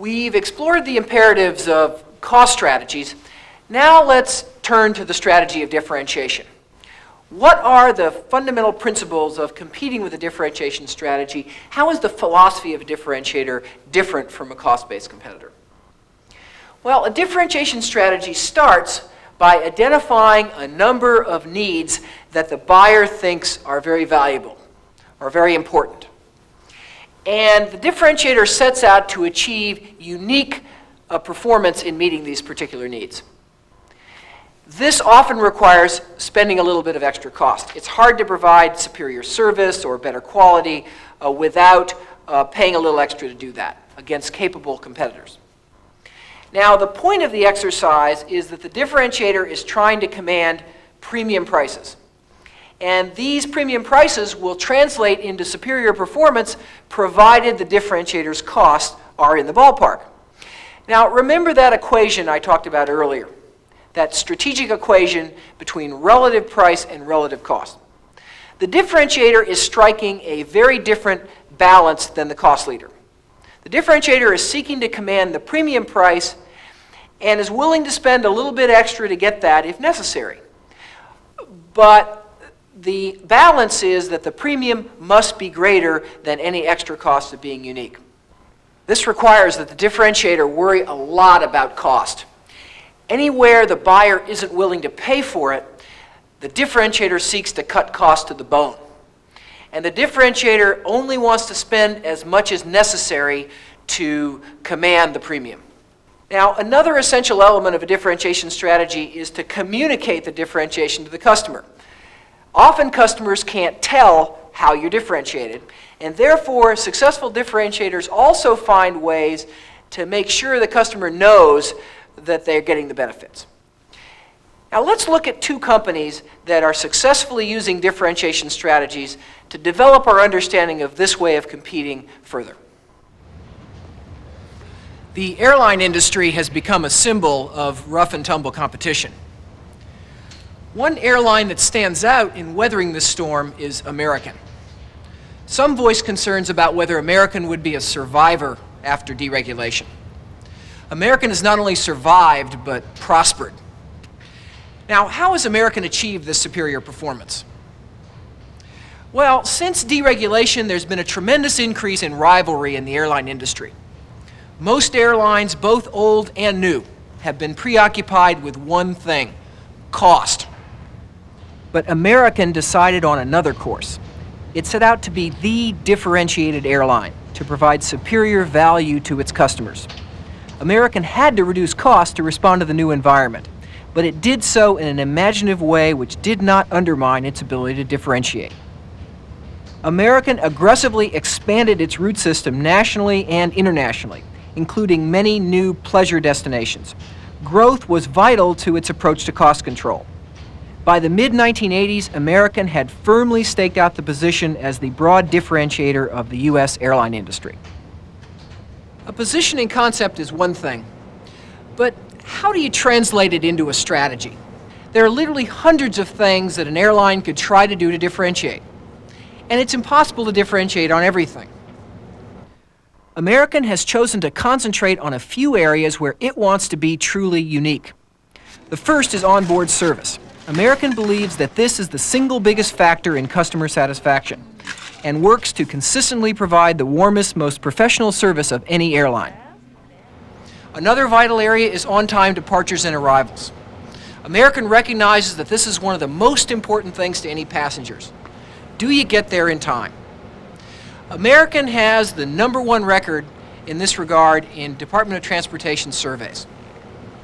We've explored the imperatives of cost strategies. Now let's turn to the strategy of differentiation. What are the fundamental principles of competing with a differentiation strategy? How is the philosophy of a differentiator different from a cost-based competitor? Well, a differentiation strategy starts by identifying a number of needs that the buyer thinks are very valuable or very important. And the differentiator sets out to achieve unique performance in meeting these particular needs. This often requires spending a little bit of extra cost. It's hard to provide superior service or better quality without paying a little extra to do that against capable competitors. Now, the point of the exercise is that the differentiator is trying to command premium prices. And these premium prices will translate into superior performance provided the differentiator's costs are in the ballpark. Now, remember that equation I talked about earlier, that strategic equation between relative price and relative cost. The differentiator is striking a very different balance than the cost leader. The differentiator is seeking to command the premium price and is willing to spend a little bit extra to get that if necessary. But the balance is that the premium must be greater than any extra cost of being unique. This requires that the differentiator worry a lot about cost. Anywhere the buyer isn't willing to pay for it, the differentiator seeks to cut costs to the bone. And the differentiator only wants to spend as much as necessary to command the premium. Now, another essential element of a differentiation strategy is to communicate the differentiation to the customer. Often customers can't tell how you're differentiated, and therefore successful differentiators also find ways to make sure the customer knows that they're getting the benefits. Now let's look at two companies that are successfully using differentiation strategies to develop our understanding of this way of competing further. The airline industry has become a symbol of rough and tumble competition. One airline that stands out in weathering this storm is American. Some voice concerns about whether American would be a survivor after deregulation. American has not only survived, but prospered. Now, how has American achieved this superior performance? Well, since deregulation, there's been a tremendous increase in rivalry in the airline industry. Most airlines, both old and new, have been preoccupied with one thing: cost. But American decided on another course. It set out to be the differentiated airline to provide superior value to its customers. American had to reduce costs to respond to the new environment, but it did so in an imaginative way which did not undermine its ability to differentiate. American aggressively expanded its route system nationally and internationally, including many new pleasure destinations. Growth was vital to its approach to cost control. By the mid-1980s, American had firmly staked out the position as the broad differentiator of the U.S. airline industry. A positioning concept is one thing, but how do you translate it into a strategy? There are literally hundreds of things that an airline could try to do to differentiate, and it's impossible to differentiate on everything. American has chosen to concentrate on a few areas where it wants to be truly unique. The first is onboard service. American believes that this is the single biggest factor in customer satisfaction and works to consistently provide the warmest, most professional service of any airline. Another vital area is on-time departures and arrivals. American recognizes that this is one of the most important things to any passengers. Do you get there in time? American has the #1 record in this regard in Department of Transportation surveys.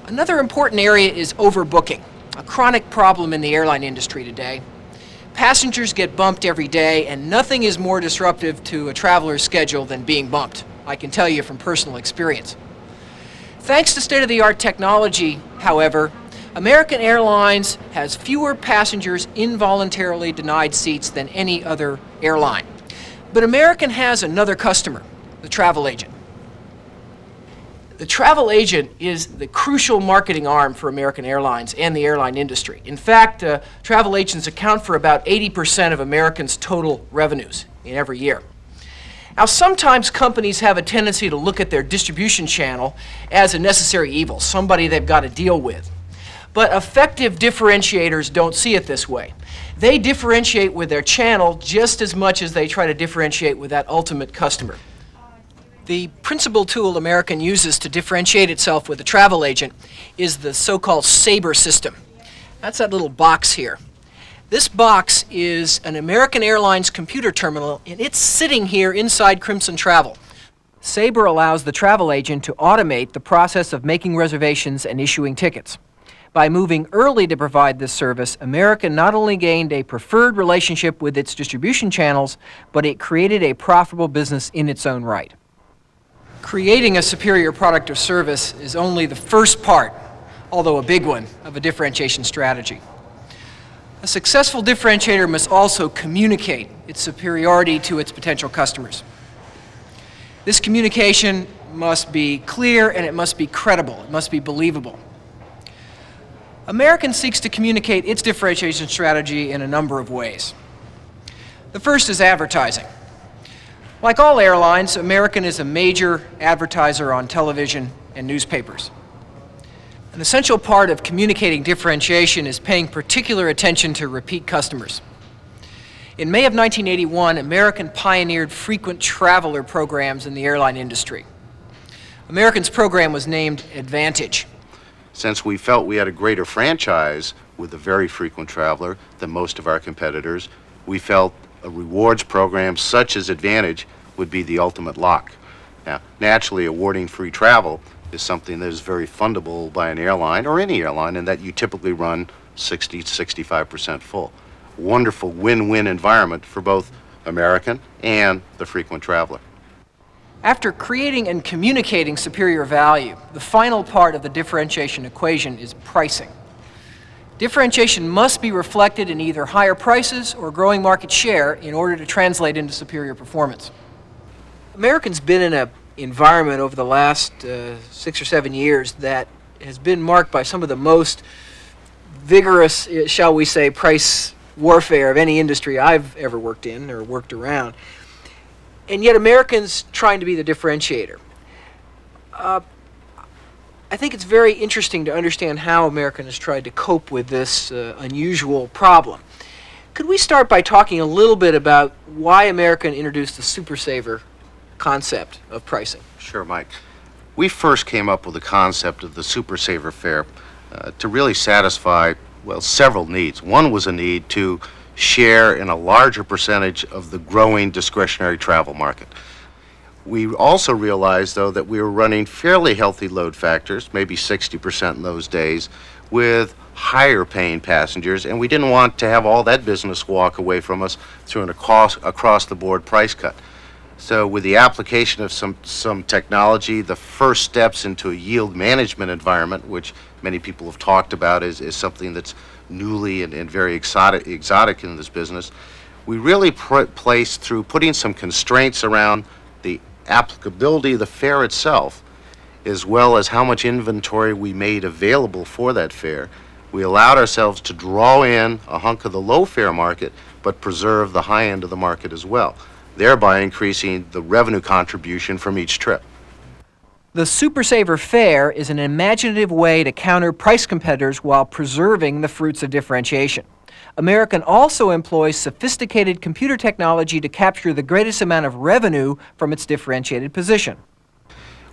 Another important area is overbooking, a chronic problem in the airline industry today. Passengers get bumped every day, and nothing is more disruptive to a traveler's schedule than being bumped. I can tell you from personal experience. Thanks to state-of-the-art technology, however, American Airlines has fewer passengers involuntarily denied seats than any other airline. But American has another customer, the travel agent. The travel agent is the crucial marketing arm for American Airlines and the airline industry. In fact, travel agents account for about 80% of Americans' total revenues in every year. Now, sometimes companies have a tendency to look at their distribution channel as a necessary evil, somebody they've got to deal with. But effective differentiators don't see it this way. They differentiate with their channel just as much as they try to differentiate with that ultimate customer. The principal tool American uses to differentiate itself with a travel agent is the so-called SABRE system. That's that little box here. This box is an American Airlines computer terminal, and it's sitting here inside Crimson Travel. SABRE allows the travel agent to automate the process of making reservations and issuing tickets. By moving early to provide this service, American not only gained a preferred relationship with its distribution channels, but it created a profitable business in its own right. Creating a superior product or service is only the first part, although a big one, of a differentiation strategy. A successful differentiator must also communicate its superiority to its potential customers. This communication must be clear and it must be credible. It must be believable. American seeks to communicate its differentiation strategy in a number of ways. The first is advertising. Like all airlines, American is a major advertiser on television and newspapers. An essential part of communicating differentiation is paying particular attention to repeat customers. In May of 1981, American pioneered frequent traveler programs in the airline industry. American's program was named Advantage. Since we felt we had a greater franchise with a very frequent traveler than most of our competitors, we felt a rewards program such as Advantage would be the ultimate lock. Now, naturally, awarding free travel is something that is very fundable by an airline or any airline, and that you typically run 60 to 65% full. Wonderful win-win environment for both American and the frequent traveler. After creating and communicating superior value, the final part of the differentiation equation is pricing. Differentiation must be reflected in either higher prices or growing market share in order to translate into superior performance. American's been in an environment over the last 6 or 7 years that has been marked by some of the most vigorous, shall we say, price warfare of any industry I've ever worked in or worked around. And yet American's trying to be the differentiator. I think it's very interesting to understand how American has tried to cope with this unusual problem. Could we start by talking a little bit about why American introduced the Super Saver concept of pricing? Sure, Mike. We first came up with the concept of the Super Saver fare to really satisfy, well, several needs. One was a need to share in a larger percentage of the growing discretionary travel market. We also realized, though, that we were running fairly healthy load factors, maybe 60% in those days, with higher paying passengers, and we didn't want to have all that business walk away from us through an across-the-board price cut. So with the application of some technology, the first steps into a yield management environment, which many people have talked about is something that's newly and very exotic in this business, we really placed through putting some constraints around the applicability of the fare itself, as well as how much inventory we made available for that fare. We allowed ourselves to draw in a hunk of the low fare market, but preserve the high end of the market as well, thereby increasing the revenue contribution from each trip. The Super Saver fare is an imaginative way to counter price competitors while preserving the fruits of differentiation. American also employs sophisticated computer technology to capture the greatest amount of revenue from its differentiated position.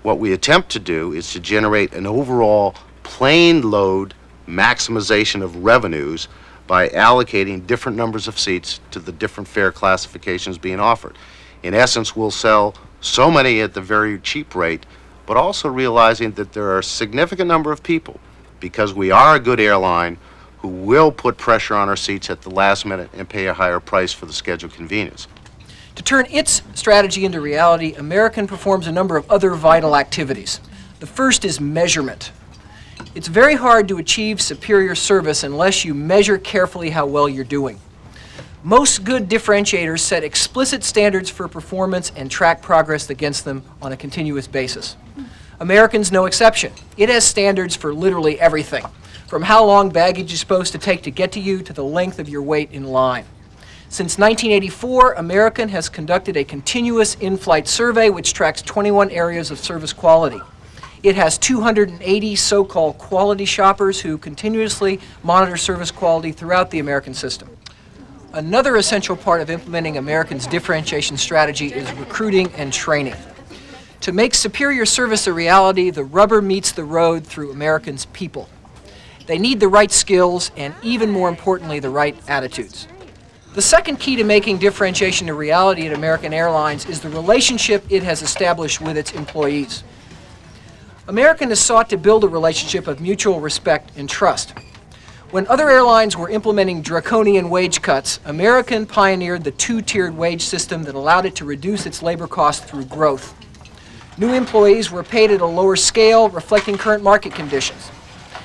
What we attempt to do is to generate an overall plane load maximization of revenues by allocating different numbers of seats to the different fare classifications being offered. In essence, we'll sell so many at the very cheap rate, but also realizing that there are a significant number of people, because we are a good airline, who will put pressure on our seats at the last minute and pay a higher price for the schedule convenience. To turn its strategy into reality, American performs a number of other vital activities. The first is measurement. It's very hard to achieve superior service unless you measure carefully how well you're doing. Most good differentiators set explicit standards for performance and track progress against them on a continuous basis. American's no exception. It has standards for literally everything, from how long baggage is supposed to take to get to you to the length of your wait in line. Since 1984, American has conducted a continuous in-flight survey which tracks 21 areas of service quality. It has 280 so-called quality shoppers who continuously monitor service quality throughout the American system. Another essential part of implementing American's differentiation strategy is recruiting and training. To make superior service a reality, the rubber meets the road through Americans' people. They need the right skills and, even more importantly, the right attitudes. The second key to making differentiation a reality at American Airlines is the relationship it has established with its employees. American has sought to build a relationship of mutual respect and trust. When other airlines were implementing draconian wage cuts, American pioneered the two-tiered wage system that allowed it to reduce its labor costs through growth. New employees were paid at a lower scale, reflecting current market conditions.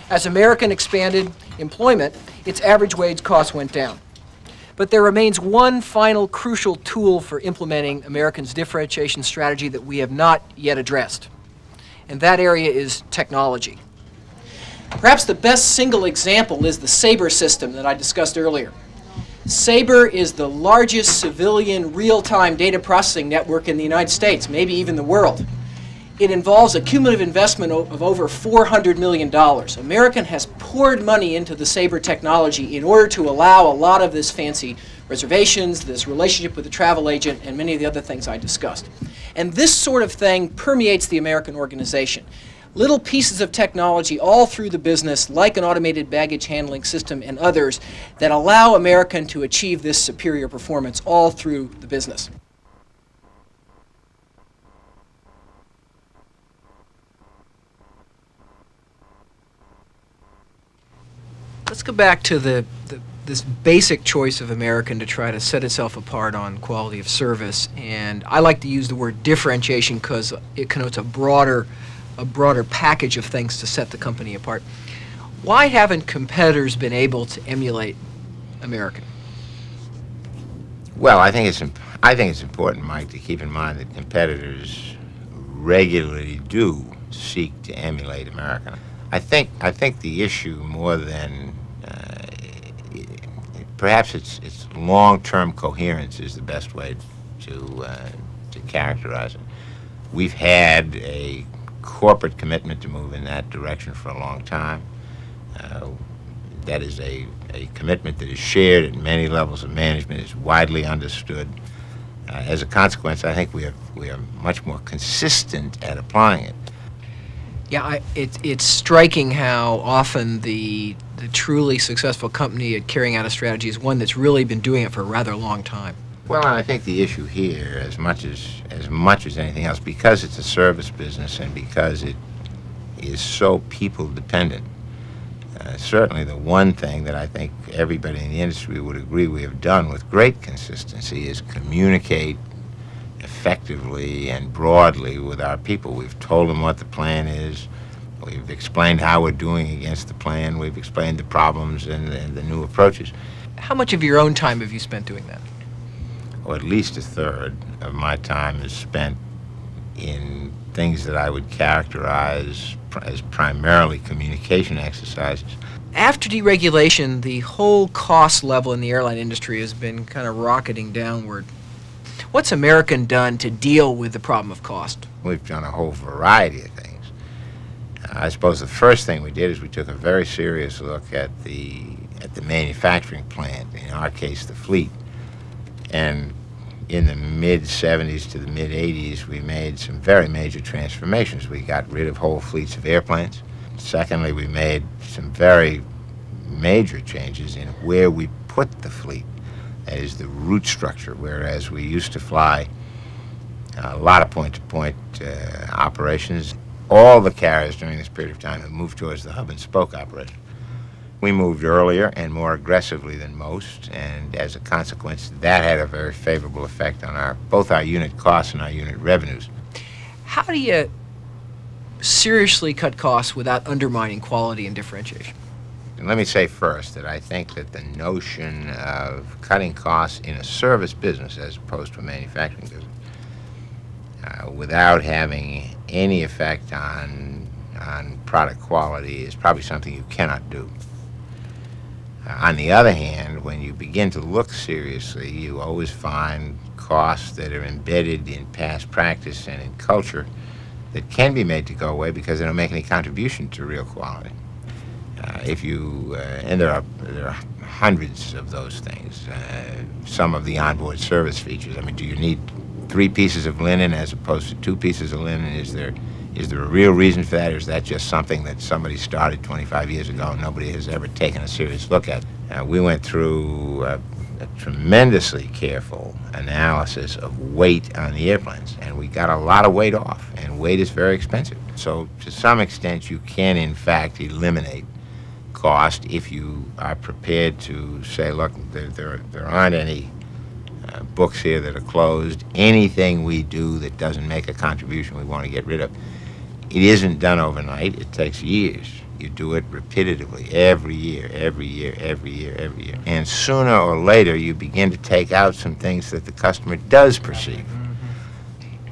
As American expanded employment, its average wage costs went down. But there remains one final crucial tool for implementing American's differentiation strategy that we have not yet addressed, and that area is technology. Perhaps the best single example is the SABRE system that I discussed earlier. SABRE is the largest civilian real-time data processing network in the United States, maybe even the world. It involves a cumulative investment of over $400 million. American has poured money into the SABRE technology in order to allow a lot of this fancy reservations, this relationship with the travel agent, and many of the other things I discussed. And this sort of thing permeates the American organization. Little pieces of technology all through the business, like an automated baggage handling system and others, that allow American to achieve this superior performance all through the business. Let's go back to this basic choice of American to try to set itself apart on quality of service. And I like to use the word differentiation because it connotes a broader package of things to set the company apart. Why haven't competitors been able to emulate American? Well, I think it's important, Mike, to keep in mind that competitors regularly do seek to emulate American. I think the issue more than perhaps it's long-term coherence is the best way to characterize it. We've had a corporate commitment to move in that direction for a long time. That is a commitment that is shared at many levels of management, is widely understood. As a consequence, I think we are much more consistent at applying it. Yeah, it's striking how often the truly successful company at carrying out a strategy is one that's really been doing it for a rather long time. Well, and I think the issue here, as much as anything else, because it's a service business and because it is so people dependent, certainly the one thing that I think everybody in the industry would agree we have done with great consistency is communicate effectively and broadly with our people. We've told them what the plan is. We've explained how we're doing against the plan. We've explained the problems and the new approaches. How much of your own time have you spent doing that? Or at least a third of my time is spent in things that I would characterize as primarily communication exercises. After deregulation, the whole cost level in the airline industry has been kind of rocketing downward. What's American done to deal with the problem of cost? We've done a whole variety of things. I suppose the first thing we did is we took a very serious look at the manufacturing plant, in our case the fleet. And in the mid-'70s to the mid-'80s, we made some very major transformations. We got rid of whole fleets of airplanes. Secondly, we made some very major changes in where we put the fleet. That is the route structure, whereas we used to fly a lot of point-to-point operations. All the carriers during this period of time have moved towards the hub-and-spoke operation. We moved earlier and more aggressively than most, and as a consequence, that had a very favorable effect on both our unit costs and our unit revenues. How do you seriously cut costs without undermining quality and differentiation? And let me say first that I think that the notion of cutting costs in a service business as opposed to a manufacturing business without having any effect on product quality is probably something you cannot do. On the other hand, when you begin to look seriously, you always find costs that are embedded in past practice and in culture that can be made to go away because they don't make any contribution to real quality. And there are hundreds of those things. Some of the onboard service features. I mean, do you need 3 pieces of linen as opposed to 2 pieces of linen? Is there a real reason for that, or is that just something that somebody started 25 years ago and nobody has ever taken a serious look at? We went through a tremendously careful analysis of weight on the airplanes, and we got a lot of weight off, and weight is very expensive. So to some extent, you can, in fact, eliminate cost if you are prepared to say, look, there aren't any books here that are closed. Anything we do that doesn't make a contribution we want to get rid of. It isn't done overnight. It takes years. You do it repetitively, every year. And sooner or later, you begin to take out some things that the customer does perceive.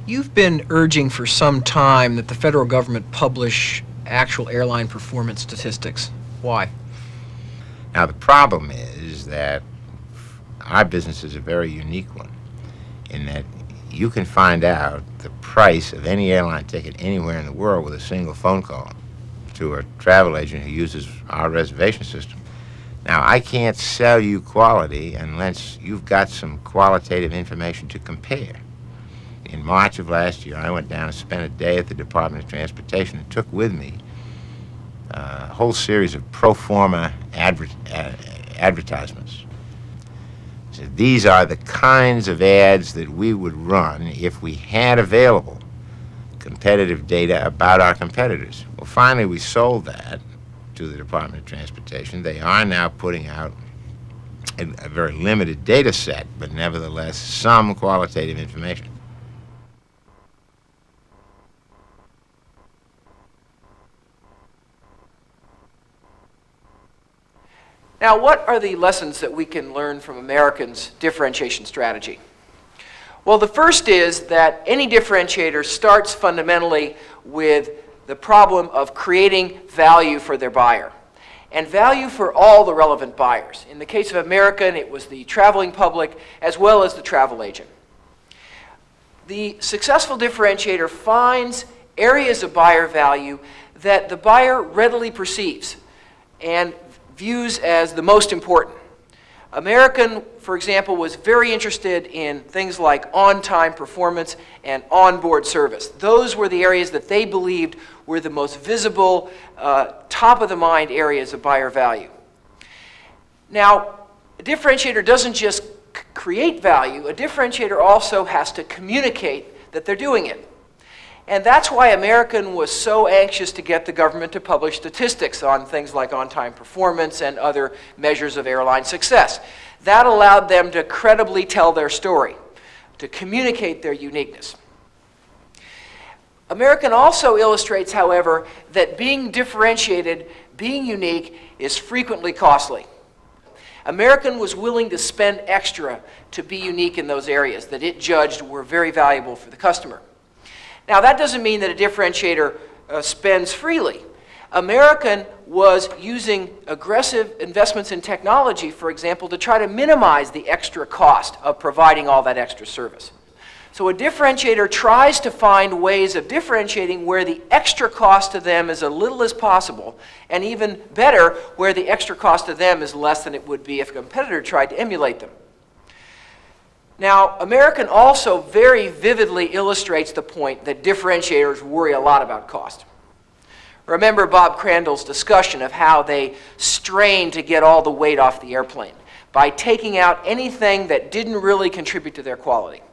You've been urging for some time that the federal government publish actual airline performance statistics. Why? Now, the problem is that our business is a very unique one in that you can find out the price of any airline ticket anywhere in the world with a single phone call to a travel agent who uses our reservation system. Now, I can't sell you quality unless you've got some qualitative information to compare. In March of last year, I went down and spent a day at the Department of Transportation and took with me a whole series of pro forma advertisements. So these are the kinds of ads that we would run if we had available competitive data about our competitors. Well, finally, we sold that to the Department of Transportation. They are now putting out a very limited data set, but nevertheless some qualitative information. Now, what are the lessons that we can learn from Americans' differentiation strategy? Well, the first is that any differentiator starts fundamentally with the problem of creating value for their buyer, and value for all the relevant buyers. In the case of American, it was the traveling public as well as the travel agent. The successful differentiator finds areas of buyer value that the buyer readily perceives and views as the most important. American, for example, was very interested in things like on-time performance and on-board service. Those were the areas that they believed were the most visible, top-of-the-mind areas of buyer value. Now, a differentiator doesn't just create value. A differentiator also has to communicate that they're doing it. And that's why American was so anxious to get the government to publish statistics on things like on-time performance and other measures of airline success. That allowed them to credibly tell their story, to communicate their uniqueness. American also illustrates, however, that being differentiated, being unique, is frequently costly. American was willing to spend extra to be unique in those areas that it judged were very valuable for the customer. Now, that doesn't mean that a differentiator spends freely. American was using aggressive investments in technology, for example, to try to minimize the extra cost of providing all that extra service. So a differentiator tries to find ways of differentiating where the extra cost to them is as little as possible, and even better, where the extra cost to them is less than it would be if a competitor tried to emulate them. Now, American also very vividly illustrates the point that differentiators worry a lot about cost. Remember Bob Crandall's discussion of how they strained to get all the weight off the airplane by taking out anything that didn't really contribute to their quality.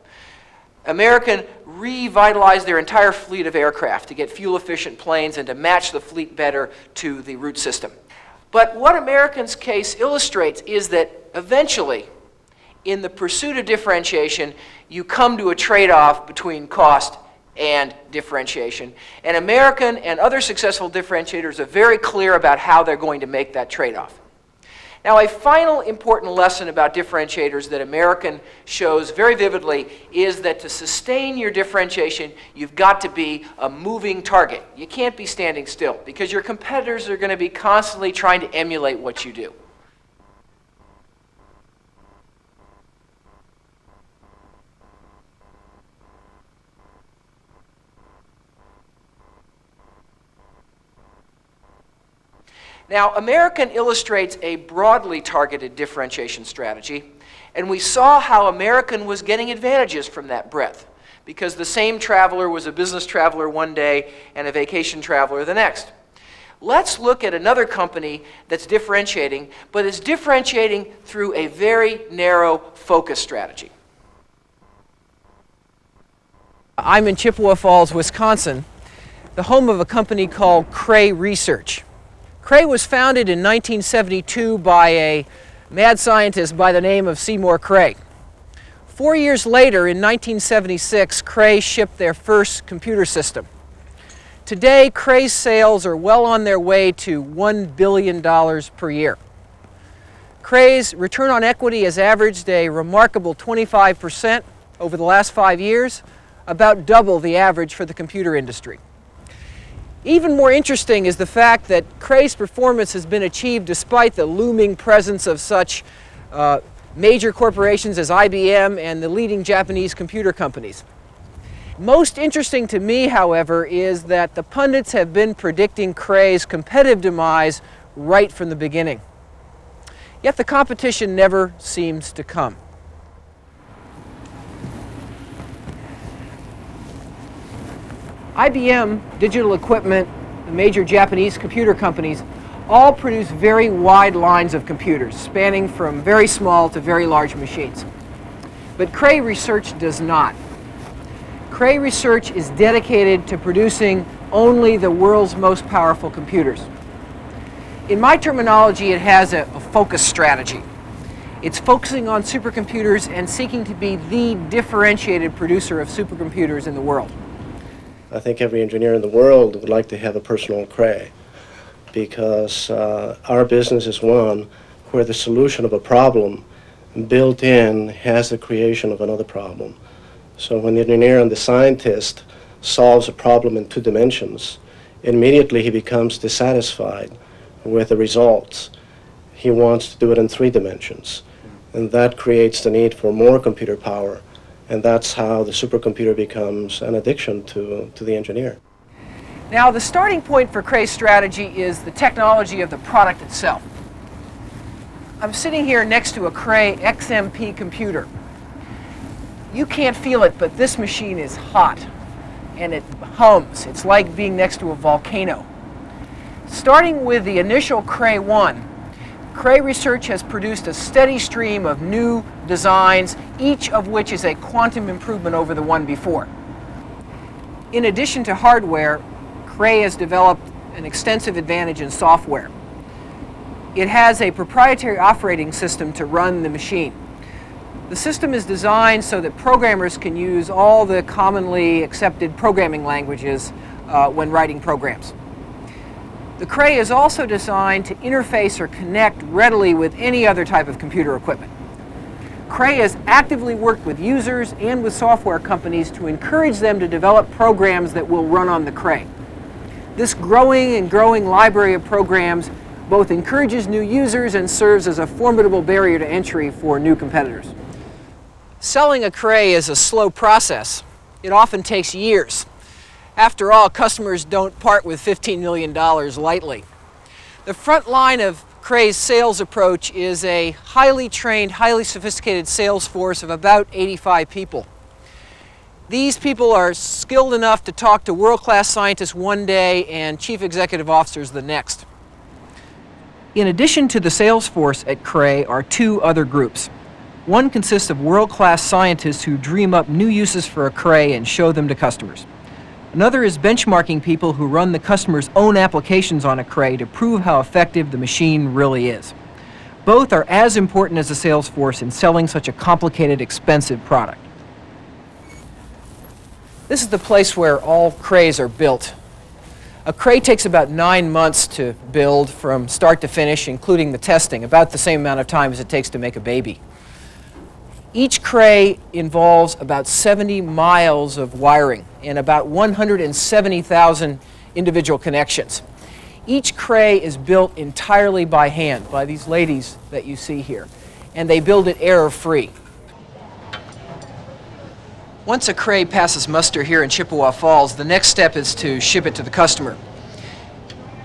American revitalized their entire fleet of aircraft to get fuel-efficient planes and to match the fleet better to the route system. But what American's case illustrates is that eventually, in the pursuit of differentiation, you come to a trade-off between cost and differentiation. And American and other successful differentiators are very clear about how they're going to make that trade-off. Now, a final important lesson about differentiators that American shows very vividly is that to sustain your differentiation, you've got to be a moving target. You can't be standing still because your competitors are going to be constantly trying to emulate what you do. Now, American illustrates a broadly targeted differentiation strategy, and we saw how American was getting advantages from that breadth, because the same traveler was a business traveler one day and a vacation traveler the next. Let's look at another company that's differentiating, but is differentiating through a very narrow focus strategy. I'm in Chippewa Falls, Wisconsin, the home of a company called Cray Research. Cray was founded in 1972 by a mad scientist by the name of Seymour Cray. 4 years later, in 1976, Cray shipped their first computer system. Today, Cray's sales are well on their way to $1 billion per year. Cray's return on equity has averaged a remarkable 25% over the last 5 years, about double the average for the computer industry. Even more interesting is the fact that Cray's performance has been achieved despite the looming presence of such major corporations as IBM and the leading Japanese computer companies. Most interesting to me, however, is that the pundits have been predicting Cray's competitive demise right from the beginning. Yet the competition never seems to come. IBM, Digital Equipment, the major Japanese computer companies all produce very wide lines of computers, spanning from very small to very large machines. But Cray Research does not. Cray Research is dedicated to producing only the world's most powerful computers. In my terminology, it has a focus strategy. It's focusing on supercomputers and seeking to be the differentiated producer of supercomputers in the world. I think every engineer in the world would like to have a personal Cray, because our business is one where the solution of a problem built in has the creation of another problem. So when the engineer and the scientist solves a problem in 2 dimensions, immediately he becomes dissatisfied with the results. He wants to do it in 3 dimensions, and that creates the need for more computer power. And that's how the supercomputer becomes an addiction to the engineer. Now, the starting point for Cray's strategy is the technology of the product itself. I'm sitting here next to a Cray XMP computer. You can't feel it, but this machine is hot, and it hums. It's like being next to a volcano. Starting with the initial Cray 1, Cray Research has produced a steady stream of new designs, each of which is a quantum improvement over the one before. In addition to hardware, Cray has developed an extensive advantage in software. It has a proprietary operating system to run the machine. The system is designed so that programmers can use all the commonly accepted programming languages when writing programs. The Cray is also designed to interface or connect readily with any other type of computer equipment. Cray has actively worked with users and with software companies to encourage them to develop programs that will run on the Cray. This growing library of programs both encourages new users and serves as a formidable barrier to entry for new competitors. Selling a Cray is a slow process. It often takes years. After all, customers don't part with $15 million lightly. The front line of Cray's sales approach is a highly trained, highly sophisticated sales force of about 85 people. These people are skilled enough to talk to world-class scientists one day and chief executive officers the next. In addition to the sales force at Cray are 2 other groups. One consists of world-class scientists who dream up new uses for a Cray and show them to customers. Another is benchmarking people who run the customer's own applications on a Cray to prove how effective the machine really is. Both are as important as the sales force in selling such a complicated, expensive product. This is the place where all Crays are built. A Cray takes about 9 months to build from start to finish, including the testing, about the same amount of time as it takes to make a baby. Each Cray involves about 70 miles of wiring and about 170,000 individual connections. Each Cray is built entirely by hand by these ladies that you see here, and they build it error-free. Once a Cray passes muster here in Chippewa Falls, the next step is to ship it to the customer.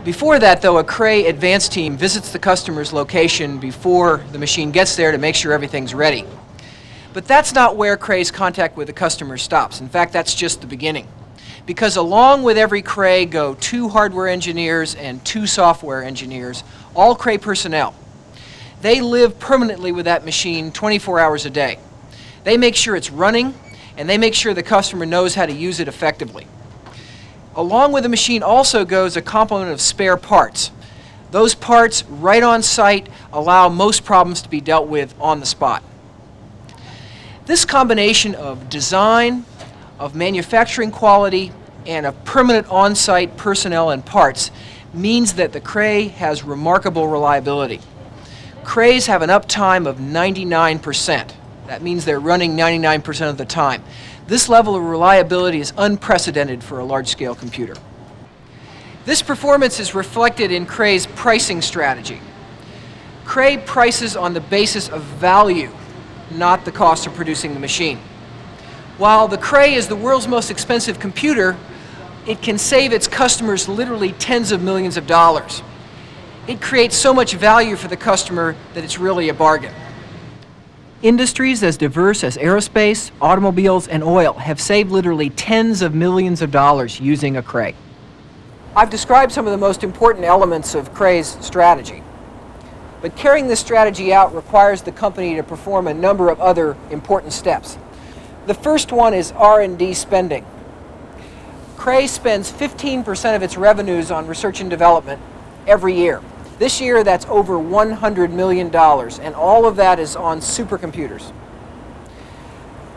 Before that, though, a Cray advanced team visits the customer's location before the machine gets there to make sure everything's ready. But that's not where Cray's contact with the customer stops. In fact, that's just the beginning. Because along with every Cray go 2 hardware engineers and 2 software engineers, all Cray personnel. They live permanently with that machine 24 hours a day. They make sure it's running, and they make sure the customer knows how to use it effectively. Along with the machine also goes a complement of spare parts. Those parts, right on site, allow most problems to be dealt with on the spot. This combination of design, of manufacturing quality, and of permanent on-site personnel and parts means that the Cray has remarkable reliability. Crays have an uptime of 99%. That means they're running 99% of the time. This level of reliability is unprecedented for a large-scale computer. This performance is reflected in Cray's pricing strategy. Cray prices on the basis of value, not the cost of producing the machine. While the Cray is the world's most expensive computer, it can save its customers literally tens of millions of dollars. It creates so much value for the customer that it's really a bargain. Industries as diverse as aerospace, automobiles, and oil have saved literally tens of millions of dollars using a Cray. I've described some of the most important elements of Cray's strategy. But carrying this strategy out requires the company to perform a number of other important steps. The first one is R&D spending. Cray spends 15% of its revenues on research and development every year. This year, that's over $100 million, and all of that is on supercomputers.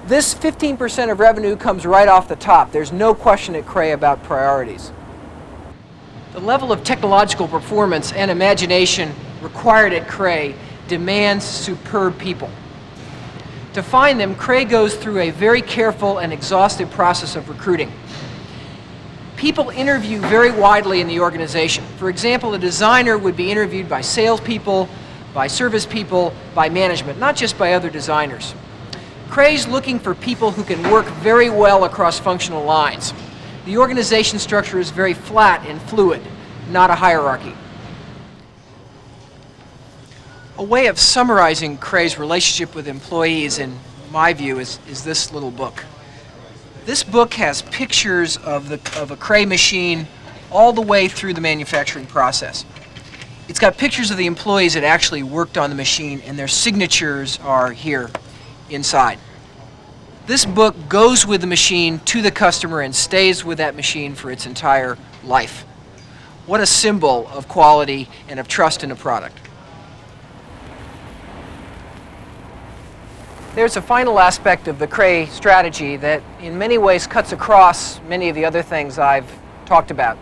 This 15% of revenue comes right off the top. There's no question at Cray about priorities. The level of technological performance and imagination required at Cray demands superb people. To find them, Cray goes through a very careful and exhaustive process of recruiting. People interview very widely in the organization. For example, a designer would be interviewed by salespeople, by service people, by management, not just by other designers. Cray's looking for people who can work very well across functional lines. The organization structure is very flat and fluid, not a hierarchy. A way of summarizing Cray's relationship with employees, in my view, is this little book. This book has pictures of a Cray machine all the way through the manufacturing process. It's got pictures of the employees that actually worked on the machine, and their signatures are here inside. This book goes with the machine to the customer and stays with that machine for its entire life. What a symbol of quality and of trust in a product. There's a final aspect of the Cray strategy that in many ways cuts across many of the other things I've talked about.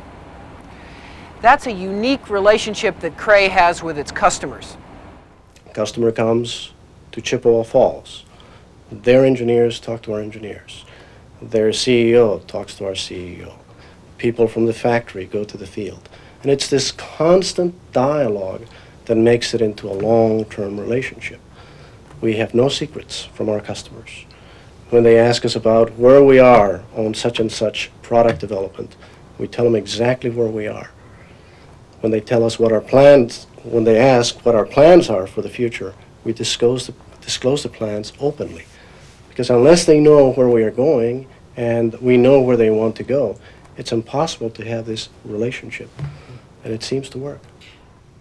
That's a unique relationship that Cray has with its customers. Customer comes to Chippewa Falls. Their engineers talk to our engineers. Their CEO talks to our CEO. People from the factory go to the field. And it's this constant dialogue that makes it into a long-term relationship. We have no secrets from our customers. When they ask us about where we are on such and such product development, we tell them exactly where we are. When they tell us what our plans, when they ask what our plans are for the future, we disclose the plans openly. Because unless they know where we are going and we know where they want to go, it's impossible to have this relationship. And it seems to work.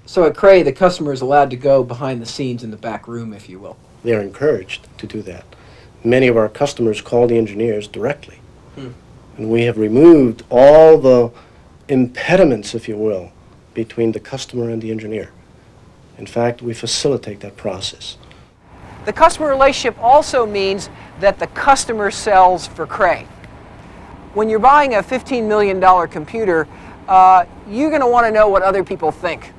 So at Cray, the customer is allowed to go behind the scenes in the back room, if you will. They're encouraged to do that. Many of our customers call the engineers directly. And we have removed all the impediments, if you will, between the customer and the engineer. In fact, we facilitate that process. The customer relationship also means that the customer sells for Cray. When you're buying a $15 million computer, you're going to want to know what other people think.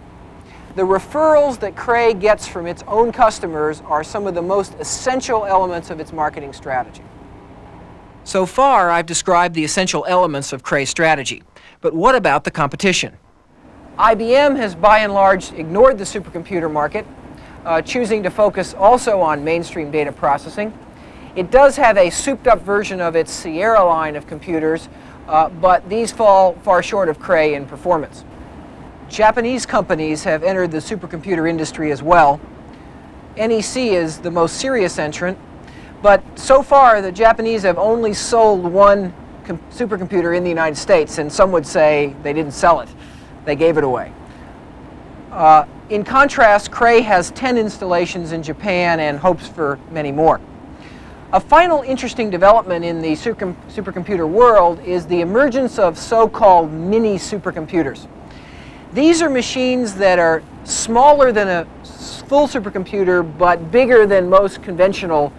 The referrals that Cray gets from its own customers are some of the most essential elements of its marketing strategy. So far, I've described the essential elements of Cray's strategy. But what about the competition? IBM has by and large ignored the supercomputer market, choosing to focus also on mainstream data processing. It does have a souped-up version of its Sierra line of computers, but these fall far short of Cray in performance. Japanese companies have entered the supercomputer industry as well. NEC is the most serious entrant, but so far the Japanese have only sold one supercomputer in the United States, and some would say they didn't sell it. They gave it away. In contrast, Cray has 10 installations in Japan and hopes for many more. A final interesting development in the supercomputer world is the emergence of so-called mini supercomputers. These are machines that are smaller than a full supercomputer but bigger than most conventional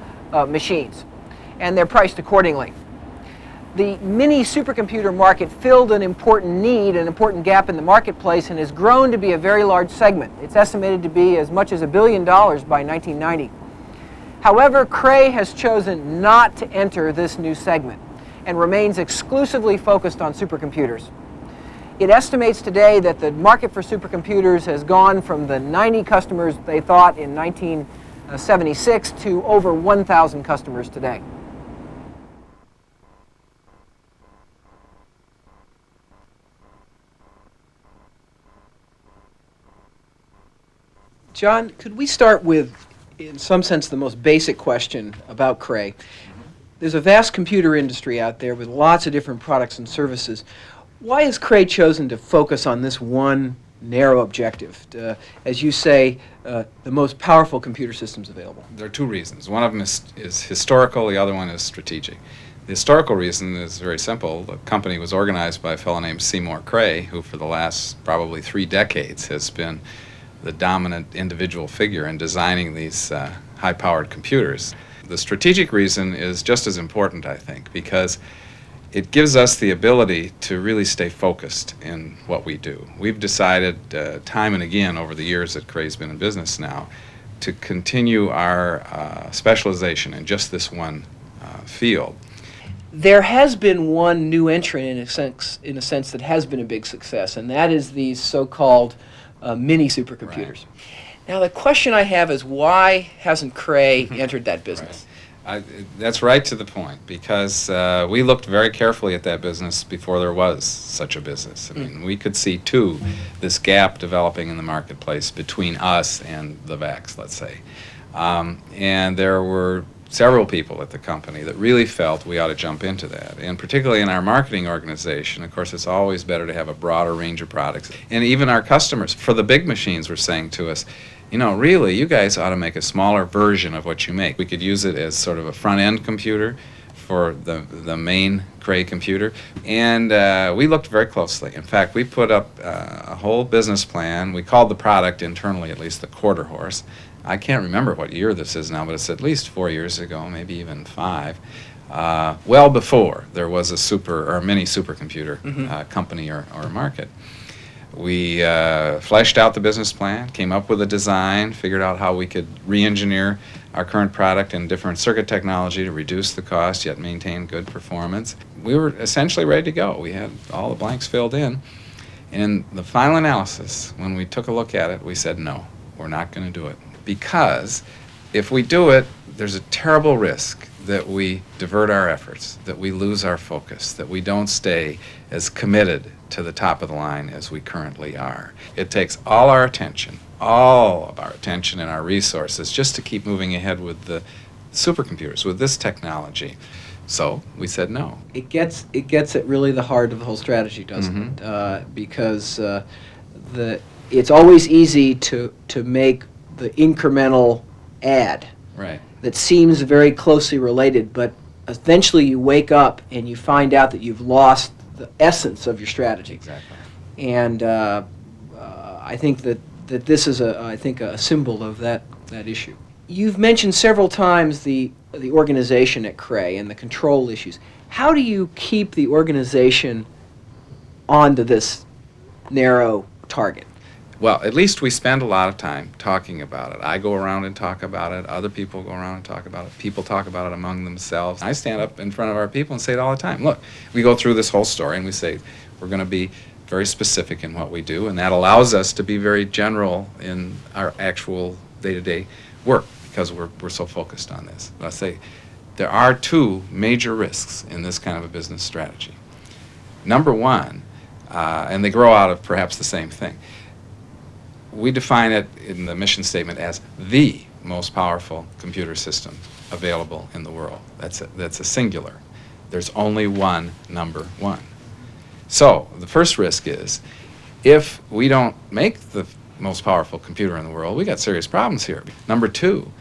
machines, and they're priced accordingly. The mini supercomputer market filled an important need, an important gap in the marketplace, and has grown to be a very large segment. It's estimated to be as much as $1 billion by 1990. However, Cray has chosen not to enter this new segment and remains exclusively focused on supercomputers. It estimates today that the market for supercomputers has gone from the 90 customers they thought in 1976 to over 1,000 customers today. John, could we start with, in some sense, the most basic question about Cray? There's a vast computer industry out there with lots of different products and services. Why has Cray chosen to focus on this one narrow objective? As you say, the most powerful computer systems available. There are two reasons. One of them is historical, the other one is strategic. The historical reason is very simple. The company was organized by a fellow named Seymour Cray, who for the last probably 3 decades has been the dominant individual figure in designing these high-powered computers. The strategic reason is just as important, I think, because it gives us the ability to really stay focused in what we do. We've decided time and again over the years that Cray's been in business now to continue our specialization in just this one field. There has been one new entrant in a sense that has been a big success, and that is these so-called mini supercomputers. Right. Now the question I have is, why hasn't Cray entered that business? That's right to the point, because we looked very carefully at that business before there was such a business. I mean, we could see, too, this gap developing in the marketplace between us and the VACs, let's say. And there were several people at the company that really felt we ought to jump into that. And particularly in our marketing organization, of course, it's always better to have a broader range of products. And even our customers, for the big machines, were saying to us, you know, really, you guys ought to make a smaller version of what you make. We could use it as sort of a front-end computer for the main Cray computer. And we looked very closely. In fact, we put up a whole business plan. We called the product, internally at least, the quarter horse. I can't remember what year this is now, but it's at least 4 years ago, maybe even 5. Well before there was a mini supercomputer company or market. We fleshed out the business plan, came up with a design, figured out how we could re-engineer our current product in different circuit technology to reduce the cost yet maintain good performance. We were essentially ready to go. We had all the blanks filled in. In the final analysis, when we took a look at it, we said, no, we're not going to do it. Because if we do it, there's a terrible risk that we divert our efforts, that we lose our focus, that we don't stay as committed to the top of the line as we currently are. It takes all of our attention and our resources just to keep moving ahead with the supercomputers, with this technology. So we said no. It gets at really the heart of the whole strategy, doesn't it? Because it's always easy to make the incremental add. Right. That seems very closely related, but eventually you wake up and you find out that you've lost the essence of your strategy. Exactly. And I think that this is a symbol of that issue. You've mentioned several times the organization at Cray and the control issues. How do you keep the organization onto this narrow target? Well, at least we spend a lot of time talking about it. I go around and talk about it. Other people go around and talk about it. People talk about it among themselves. I stand up in front of our people and say it all the time. Look, we go through this whole story and we say we're going to be very specific in what we do, and that allows us to be very general in our actual day-to-day work because we're so focused on this. But I say there are 2 major risks in this kind of a business strategy. Number one, and they grow out of perhaps the same thing, we define it in the mission statement as the most powerful computer system available in the world. That's a singular. There's only one number one. So the first risk is, if we don't make the most powerful computer in the world, we got serious problems here. Number two,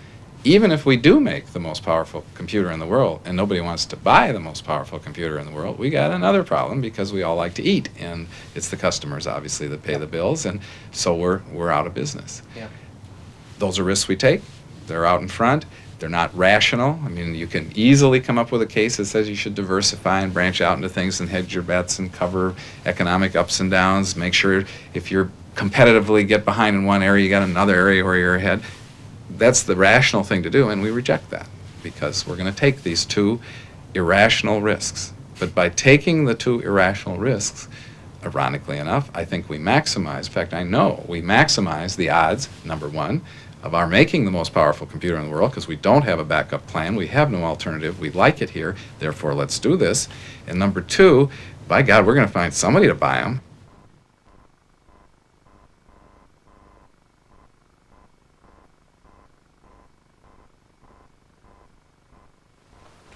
even if we do make the most powerful computer in the world and nobody wants to buy the most powerful computer in the world, we got another problem, because we all like to eat, and it's the customers obviously that pay the bills, and so we're out of business. Yeah. Those are risks we take. They're out in front. They're not rational. I mean, you can easily come up with a case that says you should diversify and branch out into things and hedge your bets and cover economic ups and downs. Make sure if you're competitively get behind in one area, you got another area where you're ahead. That's the rational thing to do, and we reject that because we're going to take these two irrational risks. But by taking the two irrational risks, ironically enough, I think we maximize, in fact, I know we maximize the odds, number one, of our making the most powerful computer in the world, because we don't have a backup plan, we have no alternative, we like it here, therefore let's do this. And number two, by God, we're going to find somebody to buy them.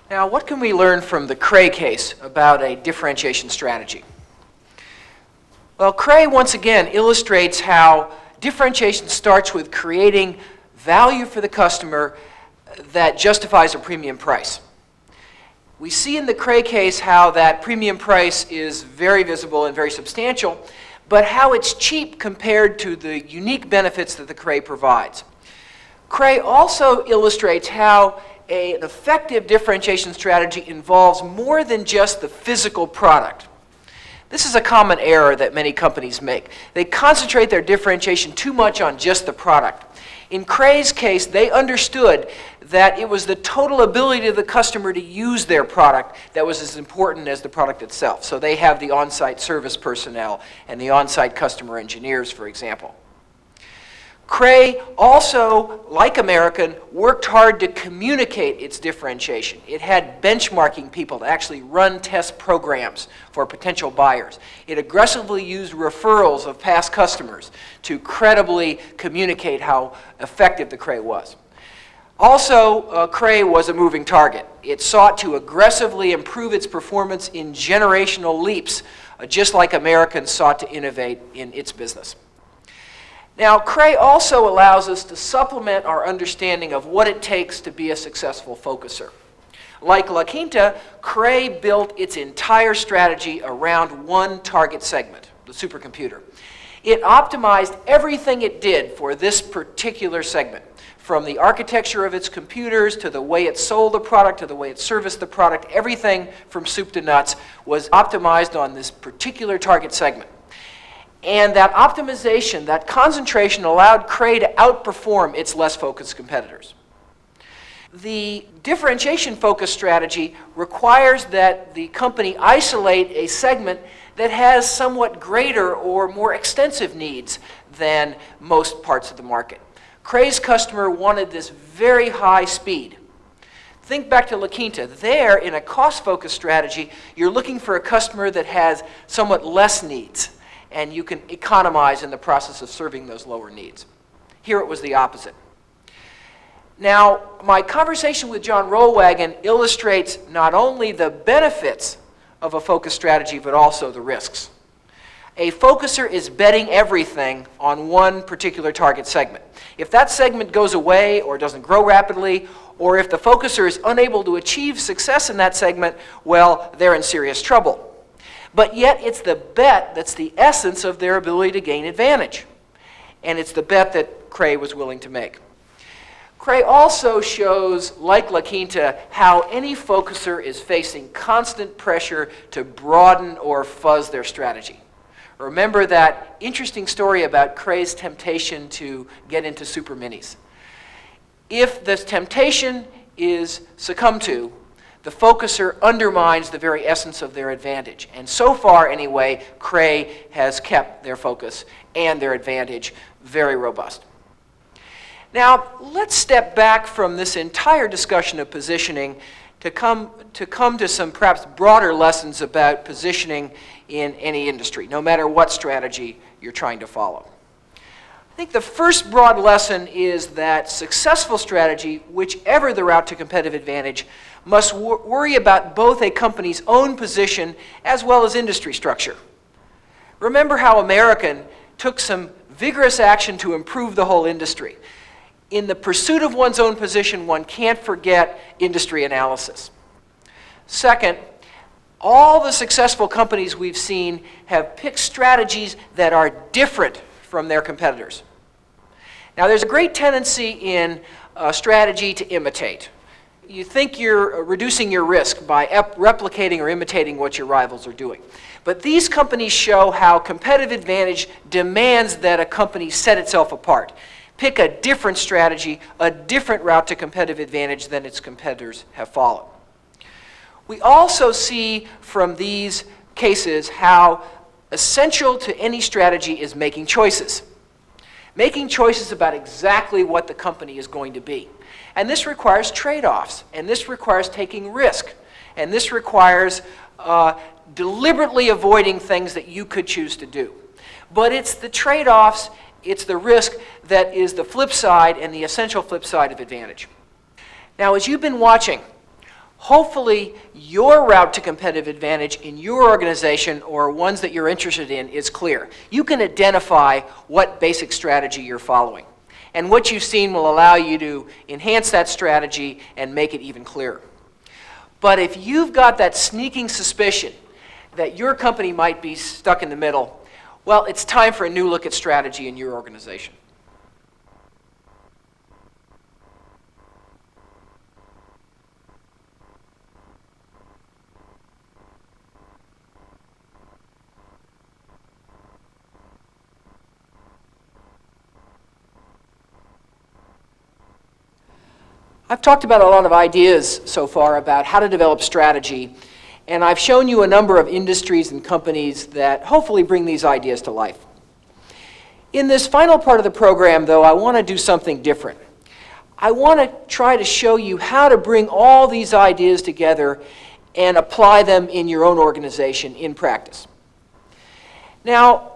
Now, what can we learn from the Cray case about a differentiation strategy? Well, Cray once again illustrates how differentiation starts with creating value for the customer that justifies a premium price. We see in the Cray case how that premium price is very visible and very substantial, but how it's cheap compared to the unique benefits that the Cray provides. Cray also illustrates how an effective differentiation strategy involves more than just the physical product. This is a common error that many companies make. They concentrate their differentiation too much on just the product. In Cray's case, they understood that it was the total ability of the customer to use their product that was as important as the product itself. So they have the on-site service personnel and the on-site customer engineers, for example. Cray also, like American, worked hard to communicate its differentiation. It had benchmarking people to actually run test programs for potential buyers. It aggressively used referrals of past customers to credibly communicate how effective the Cray was. Also, Cray was a moving target. It sought to aggressively improve its performance in generational leaps, just like American sought to innovate in its business. Now, Cray also allows us to supplement our understanding of what it takes to be a successful focuser. Like La Quinta, Cray built its entire strategy around one target segment, the supercomputer. It optimized everything it did for this particular segment, from the architecture of its computers to the way it sold the product to the way it serviced the product. Everything from soup to nuts was optimized on this particular target segment. And that optimization, that concentration, allowed Cray to outperform its less focused competitors. The differentiation focus strategy requires that the company isolate a segment that has somewhat greater or more extensive needs than most parts of the market. Cray's customer wanted this very high speed. Think back to La Quinta. There, in a cost-focused strategy, you're looking for a customer that has somewhat less needs, and you can economize in the process of serving those lower needs. Here it was the opposite. Now, my conversation with John Rollwagon illustrates not only the benefits of a focus strategy, but also the risks. A focuser is betting everything on one particular target segment. If that segment goes away or doesn't grow rapidly, or if the focuser is unable to achieve success in that segment, well, they're in serious trouble. But yet it's the bet that's the essence of their ability to gain advantage. And it's the bet that Cray was willing to make. Cray also shows, like La Quinta, how any focuser is facing constant pressure to broaden or fuzz their strategy. Remember that interesting story about Cray's temptation to get into super minis. If this temptation is succumbed to, the focuser undermines the very essence of their advantage. And so far, anyway, Cray has kept their focus and their advantage very robust. Now, let's step back from this entire discussion of positioning to come to some perhaps broader lessons about positioning in any industry, no matter what strategy you're trying to follow. I think the first broad lesson is that successful strategy, whichever the route to competitive advantage, must worry about both a company's own position as well as industry structure. Remember how American took some vigorous action to improve the whole industry. In the pursuit of one's own position, one can't forget industry analysis. Second, all the successful companies we've seen have picked strategies that are different from their competitors. Now, there's a great tendency in strategy to imitate. You think you're reducing your risk by replicating or imitating what your rivals are doing. But these companies show how competitive advantage demands that a company set itself apart. Pick a different strategy, a different route to competitive advantage than its competitors have followed. We also see from these cases how essential to any strategy is making choices. Making choices about exactly what the company is going to be. And this requires trade-offs, and this requires taking risk, and this requires deliberately avoiding things that you could choose to do. But it's the trade-offs, it's the risk that is the flip side and the essential flip side of advantage. Now, as you've been watching, hopefully your route to competitive advantage in your organization or ones that you're interested in is clear. You can identify what basic strategy you're following. And what you've seen will allow you to enhance that strategy and make it even clearer. But if you've got that sneaking suspicion that your company might be stuck in the middle, well, it's time for a new look at strategy in your organization. I've talked about a lot of ideas so far about how to develop strategy, and I've shown you a number of industries and companies that hopefully bring these ideas to life. In this final part of the program, though, I want to do something different. I want to try to show you how to bring all these ideas together and apply them in your own organization in practice. Now,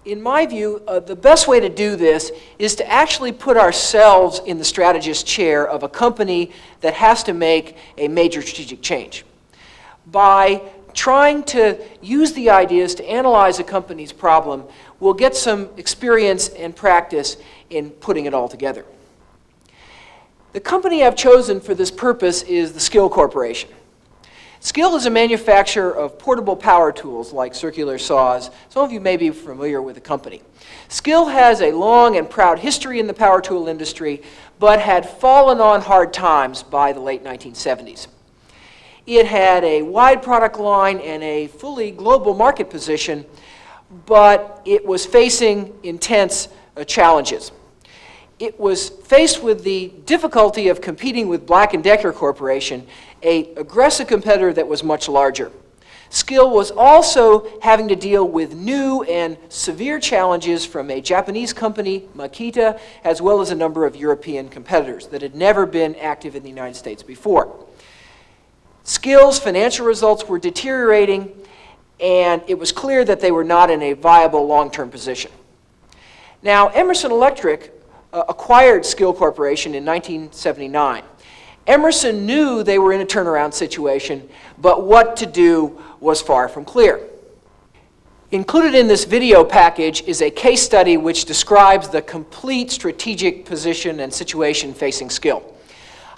in my view, the best way to do this is to actually put ourselves in the strategist chair of a company that has to make a major strategic change. By trying to use the ideas to analyze a company's problem, we'll get some experience and practice in putting it all together. The company I've chosen for this purpose is the Skill Corporation. Skill is a manufacturer of portable power tools like circular saws. Some of you may be familiar with the company. Skill has a long and proud history in the power tool industry, but had fallen on hard times by the late 1970s. It had a wide product line and a fully global market position, but it was facing intense challenges. It was faced with the difficulty of competing with Black & Decker Corporation, an aggressive competitor that was much larger. Skill was also having to deal with new and severe challenges from a Japanese company, Makita, as well as a number of European competitors that had never been active in the United States before. Skill's financial results were deteriorating, and it was clear that they were not in a viable long-term position. Now, Emerson Electric acquired Skill Corporation in 1979. Emerson knew they were in a turnaround situation, but what to do was far from clear. Included in this video package is a case study which describes the complete strategic position and situation facing Skill.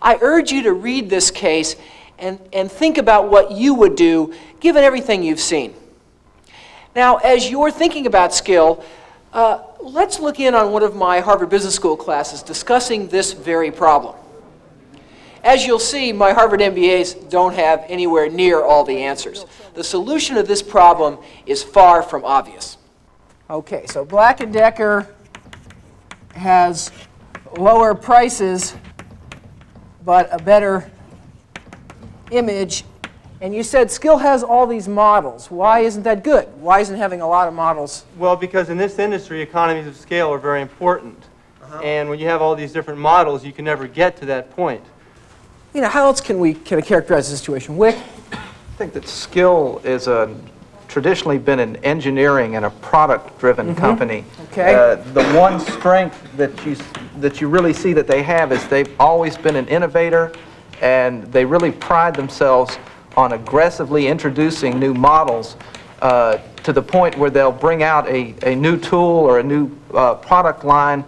I urge you to read this case and think about what you would do given everything you've seen. Now, as you're thinking about Skill, let's look in on one of my Harvard Business School classes discussing this very problem. As you'll see, my Harvard MBAs don't have anywhere near all the answers. The solution to this problem is far from obvious. Okay, so Black & Decker has lower prices, but a better image. And you said Skill has all these models. Why isn't that good? Why isn't having a lot of models? Well, because in this industry, economies of scale are very important. And when you have all these different models, you can never get to that point. You know, how else can we characterize the situation? Wick? I think that Skill is a traditionally been an engineering and a product-driven company. Okay. The one strength that you really see that they have is they've always been an innovator, and they really pride themselves on aggressively introducing new models to the point where they'll bring out a new tool or a new product line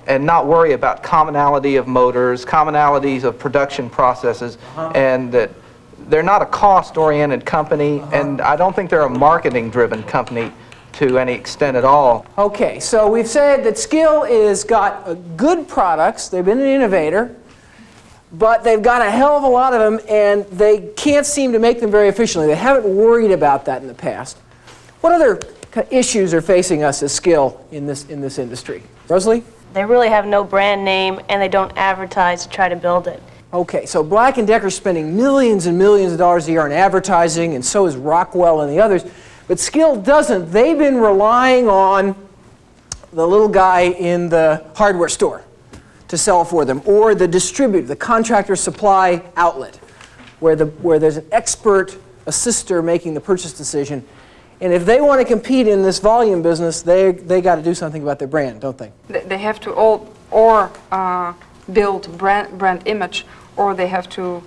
and not worry about commonality of motors, commonalities of production processes, and that they're not a cost-oriented company, and I don't think they're a marketing-driven company to any extent at all. Okay, so we've said that Skill is got good products, they've been an innovator, but they've got a hell of a lot of them, and they can't seem to make them very efficiently. They haven't worried about that in the past. What other kind of issues are facing us as Skill in this industry? Rosalie? They really have no brand name, and they don't advertise to try to build it. Okay, so Black & Decker's spending millions and millions of dollars a year on advertising, and so is Rockwell and the others. But Skill doesn't. They've been relying on the little guy in the hardware store to sell for them, or the distributor, the contractor supply outlet, where there's an expert assister making the purchase decision. And if they want to compete in this volume business, they got to do something about their brand, don't they? They have to build brand image, or they have to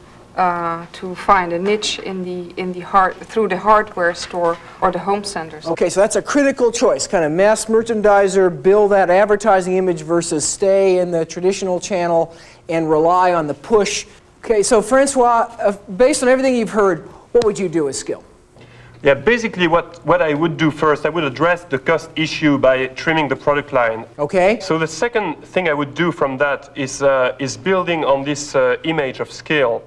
find a niche through the hardware store or the home centers. Okay, so that's a critical choice, kind of mass merchandiser, build that advertising image versus stay in the traditional channel and rely on the push. Okay, so Francois, based on everything you've heard, what would you do as Skill? Yeah, basically what I would do first, I would address the cost issue by trimming the product line. Okay. So the second thing I would do from that is building on this image of scale.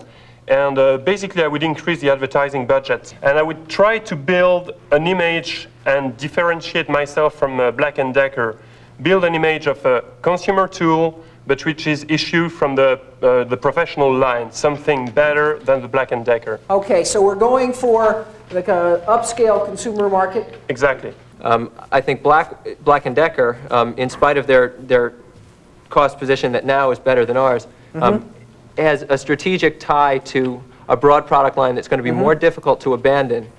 And basically I would increase the advertising budget. And I would try to build an image and differentiate myself from Black & Decker. Build an image of a consumer tool, but which is issued from the professional line, something better than the Black & Decker. Okay, so we're going for like an upscale consumer market? Exactly. I think Black & Decker, in spite of their cost position that now is better than ours, has a strategic tie to a broad product line that's going to be more difficult to abandon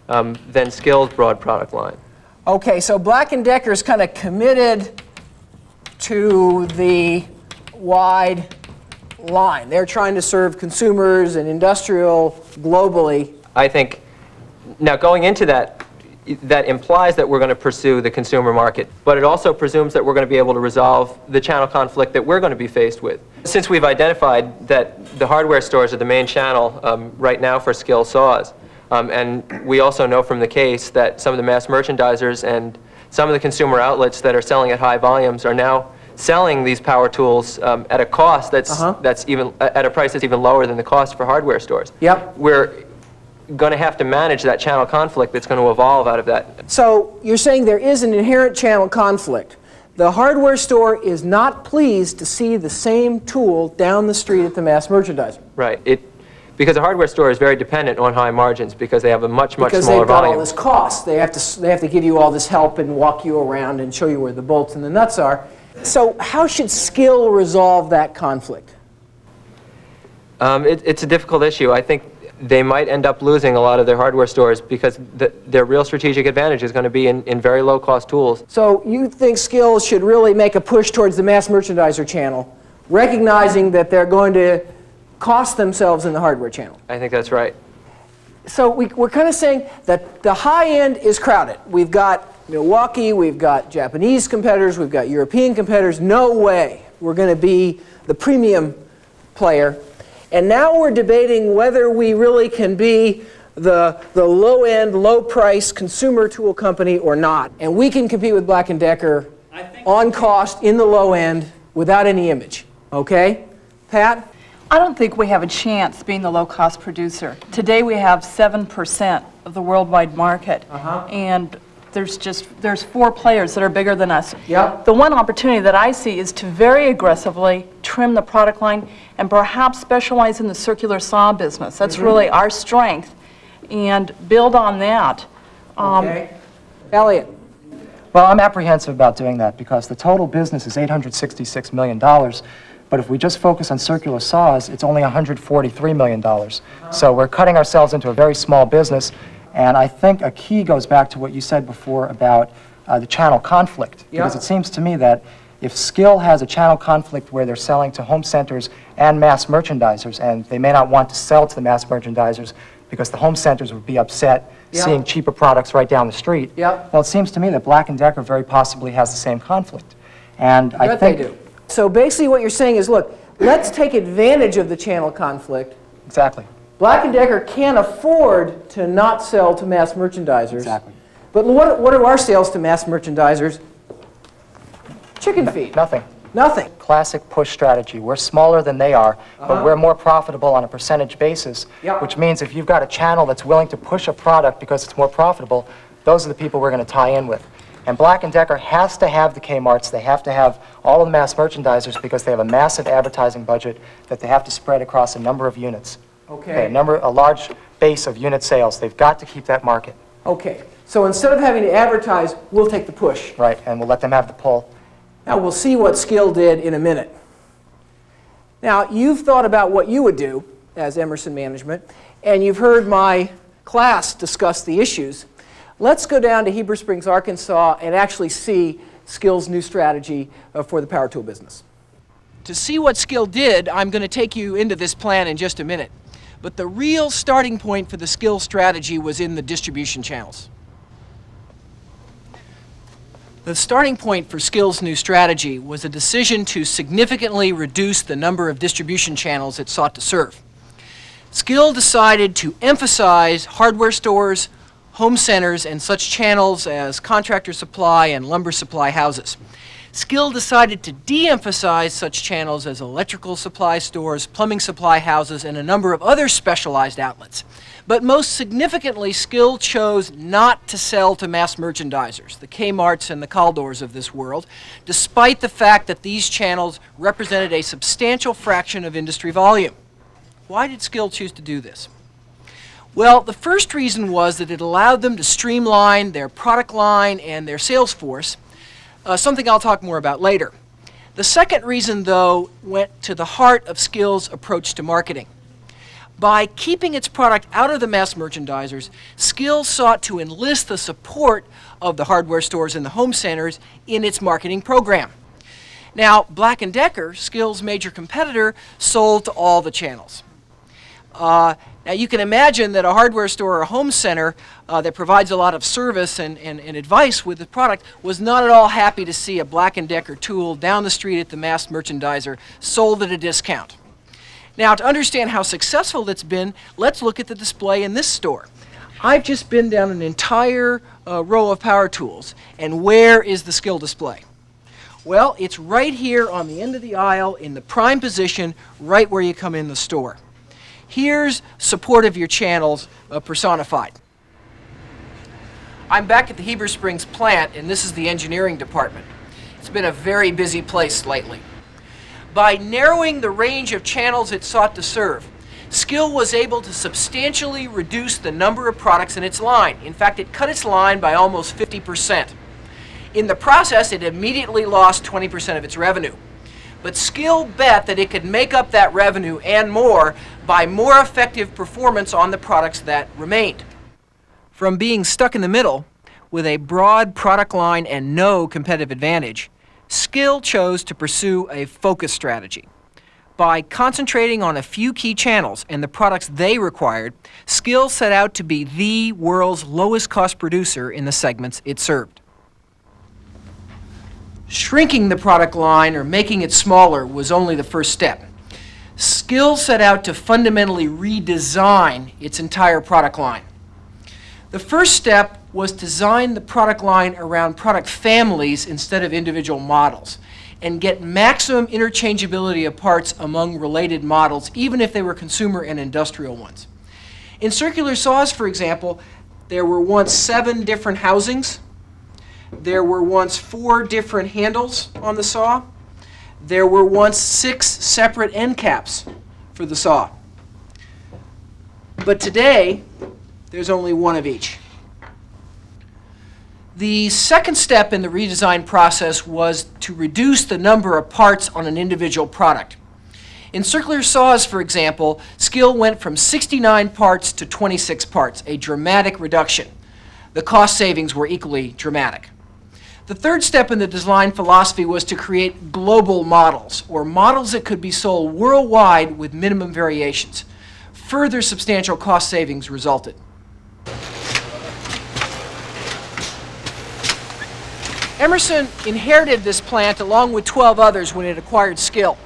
than Skill's broad product line. Okay, so Black & Decker is kind of committed to the wide line. They're trying to serve consumers and industrial globally. I think, now going into that implies that we're going to pursue the consumer market, but it also presumes that we're going to be able to resolve the channel conflict that we're going to be faced with. Since we've identified that the hardware stores are the main channel right now for Skill saws, and we also know from the case that some of the mass merchandisers and some of the consumer outlets that are selling at high volumes are now selling these power tools at a cost that's even at a price that's even lower than the cost for hardware stores. Yep. We're going to have to manage that channel conflict that's going to evolve out of that. So you're saying there is an inherent channel conflict. The hardware store is not pleased to see the same tool down the street at the mass merchandiser. Right. Because a hardware store is very dependent on high margins because they have a much smaller volume. Because they've got all this cost. They have to give you all this help and walk you around and show you where the bolts and the nuts are. So how should Skill resolve that conflict? It's a difficult issue. I think they might end up losing a lot of their hardware stores because their real strategic advantage is going to be in very low-cost tools. So you think Skill should really make a push towards the mass merchandiser channel, recognizing that they're going to cost themselves in the hardware channel? I think that's right. So we're kind of saying that the high end is crowded. We've got Milwaukee, we've got Japanese competitors, we've got European competitors. No way we're going to be the premium player. And now we're debating whether we really can be the low-end, low-price consumer tool company or not. And we can compete with Black & Decker on cost in the low end without any image. Okay? Pat? I don't think we have a chance being the low-cost producer. Today we have 7% of the worldwide market. And there's 4 players that are bigger than us. Yep. The one opportunity that I see is to very aggressively trim the product line and perhaps specialize in the circular saw business. That's really our strength, and build on that. Okay. Elliot? Well, I'm apprehensive about doing that because the total business is $866 million. But if we just focus on circular saws, it's only $143 million. So we're cutting ourselves into a very small business. And I think a key goes back to what you said before about the channel conflict. Because Yeah. it seems to me that if Skill has a channel conflict where they're selling to home centers and mass merchandisers, and they may not want to sell to the mass merchandisers because the home centers would be upset Yeah. seeing cheaper products right down the street. Yeah. Well, it seems to me that Black & Decker very possibly has the same conflict. And I Bet think... they do. So basically what you're saying is, look, let's take advantage of the channel conflict. Exactly. Black & Decker can't afford to not sell to mass merchandisers. Exactly. But what are our sales to mass merchandisers? Chicken feed. Nothing. Nothing. Classic push strategy. We're smaller than they are, but we're more profitable on a percentage basis, Yep. which means if you've got a channel that's willing to push a product because it's more profitable, those are the people we're going to tie in with. And Black & Decker has to have the Kmarts, they have to have all of the mass merchandisers because they have a massive advertising budget that they have to spread across a number of units. Okay. A large base of unit sales. They've got to keep that market. Okay. So instead of having to advertise, we'll take the push. Right, and we'll let them have the pull. Now we'll see what Skill did in a minute. Now you've thought about what you would do as Emerson Management, and you've heard my class discuss the issues. Let's go down to Heber Springs, Arkansas, and actually see Skill's new strategy for the power tool business. To see what Skill did, I'm going to take you into this plan in just a minute. But the real starting point for the Skill strategy was in the distribution channels. The starting point for Skill's new strategy was a decision to significantly reduce the number of distribution channels it sought to serve. Skill decided to emphasize hardware stores, home centers, and such channels as contractor supply and lumber supply houses. Skill decided to de-emphasize such channels as electrical supply stores, plumbing supply houses, and a number of other specialized outlets. But most significantly, Skill chose not to sell to mass merchandisers, the Kmarts and the Caldors of this world, despite the fact that these channels represented a substantial fraction of industry volume. Why did Skill choose to do this? Well, the first reason was that it allowed them to streamline their product line and their sales force, something I'll talk more about later. The second reason, though, went to the heart of Skill's approach to marketing. By keeping its product out of the mass merchandisers, Skill sought to enlist the support of the hardware stores and the home centers in its marketing program. Now, Black & Decker, Skill's major competitor, sold to all the channels. Now, you can imagine that a hardware store or a home center that provides a lot of service and advice with the product was not at all happy to see a Black & Decker tool down the street at the mass merchandiser sold at a discount. Now, to understand how successful it's been, let's look at the display in this store. I've just been down an entire row of power tools, and where is the Skill display? Well, it's right here on the end of the aisle in the prime position, right where you come in the store. Here's support of your channels personified. I'm back at the Heber Springs plant, and this is the engineering department. It's been a very busy place lately. By narrowing the range of channels it sought to serve, Skill was able to substantially reduce the number of products in its line. In fact, it cut its line by almost 50%. In the process, it immediately lost 20% of its revenue. But Skill bet that it could make up that revenue and more by more effective performance on the products that remained. From being stuck in the middle, with a broad product line and no competitive advantage, Skill chose to pursue a focus strategy. By concentrating on a few key channels and the products they required, Skill set out to be the world's lowest cost producer in the segments it served. Shrinking the product line or making it smaller was only the first step. Skill set out to fundamentally redesign its entire product line. The first step was to design the product line around product families instead of individual models, and get maximum interchangeability of parts among related models, even if they were consumer and industrial ones. In circular saws, for example, there were once 7 different housings. There were once 4 different handles on the saw. There were once 6 separate end caps for the saw. But today, there's only 1 of each. The second step in the redesign process was to reduce the number of parts on an individual product. In circular saws, for example, Skill went from 69 parts to 26 parts, a dramatic reduction. The cost savings were equally dramatic. The third step in the design philosophy was to create global models, or models that could be sold worldwide with minimum variations. Further substantial cost savings resulted. Emerson inherited this plant along with 12 others when it acquired Skill.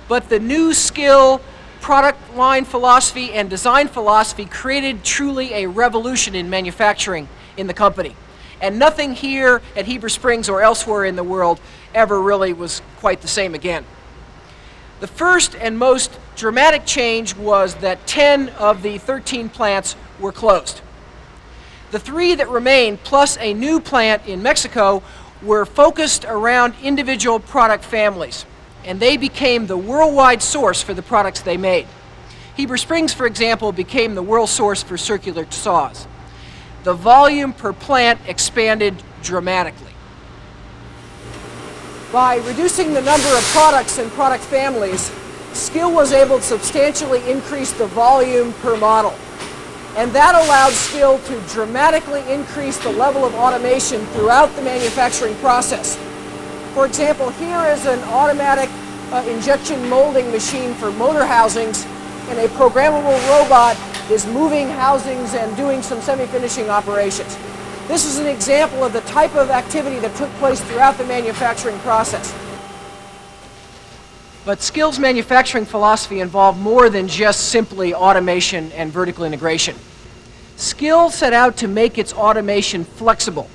But the new Skill product line philosophy and design philosophy created truly a revolution in manufacturing in the company. And nothing here at Heber Springs or elsewhere in the world ever really was quite the same again. The first and most dramatic change was that 10 of the 13 plants were closed. The 3 that remained, plus a new plant in Mexico, were focused around individual product families, and they became the worldwide source for the products they made. Heber Springs, for example, became the world source for circular saws. The volume per plant expanded dramatically. By reducing the number of products and product families, Skill was able to substantially increase the volume per model. And that allowed Skill to dramatically increase the level of automation throughout the manufacturing process. For example, here is an automatic injection molding machine for motor housings, and a programmable robot is moving housings and doing some semi-finishing operations. This is an example of the type of activity that took place throughout the manufacturing process. But Skill's manufacturing philosophy involved more than just simply automation and vertical integration. Skill set out to make its automation flexible.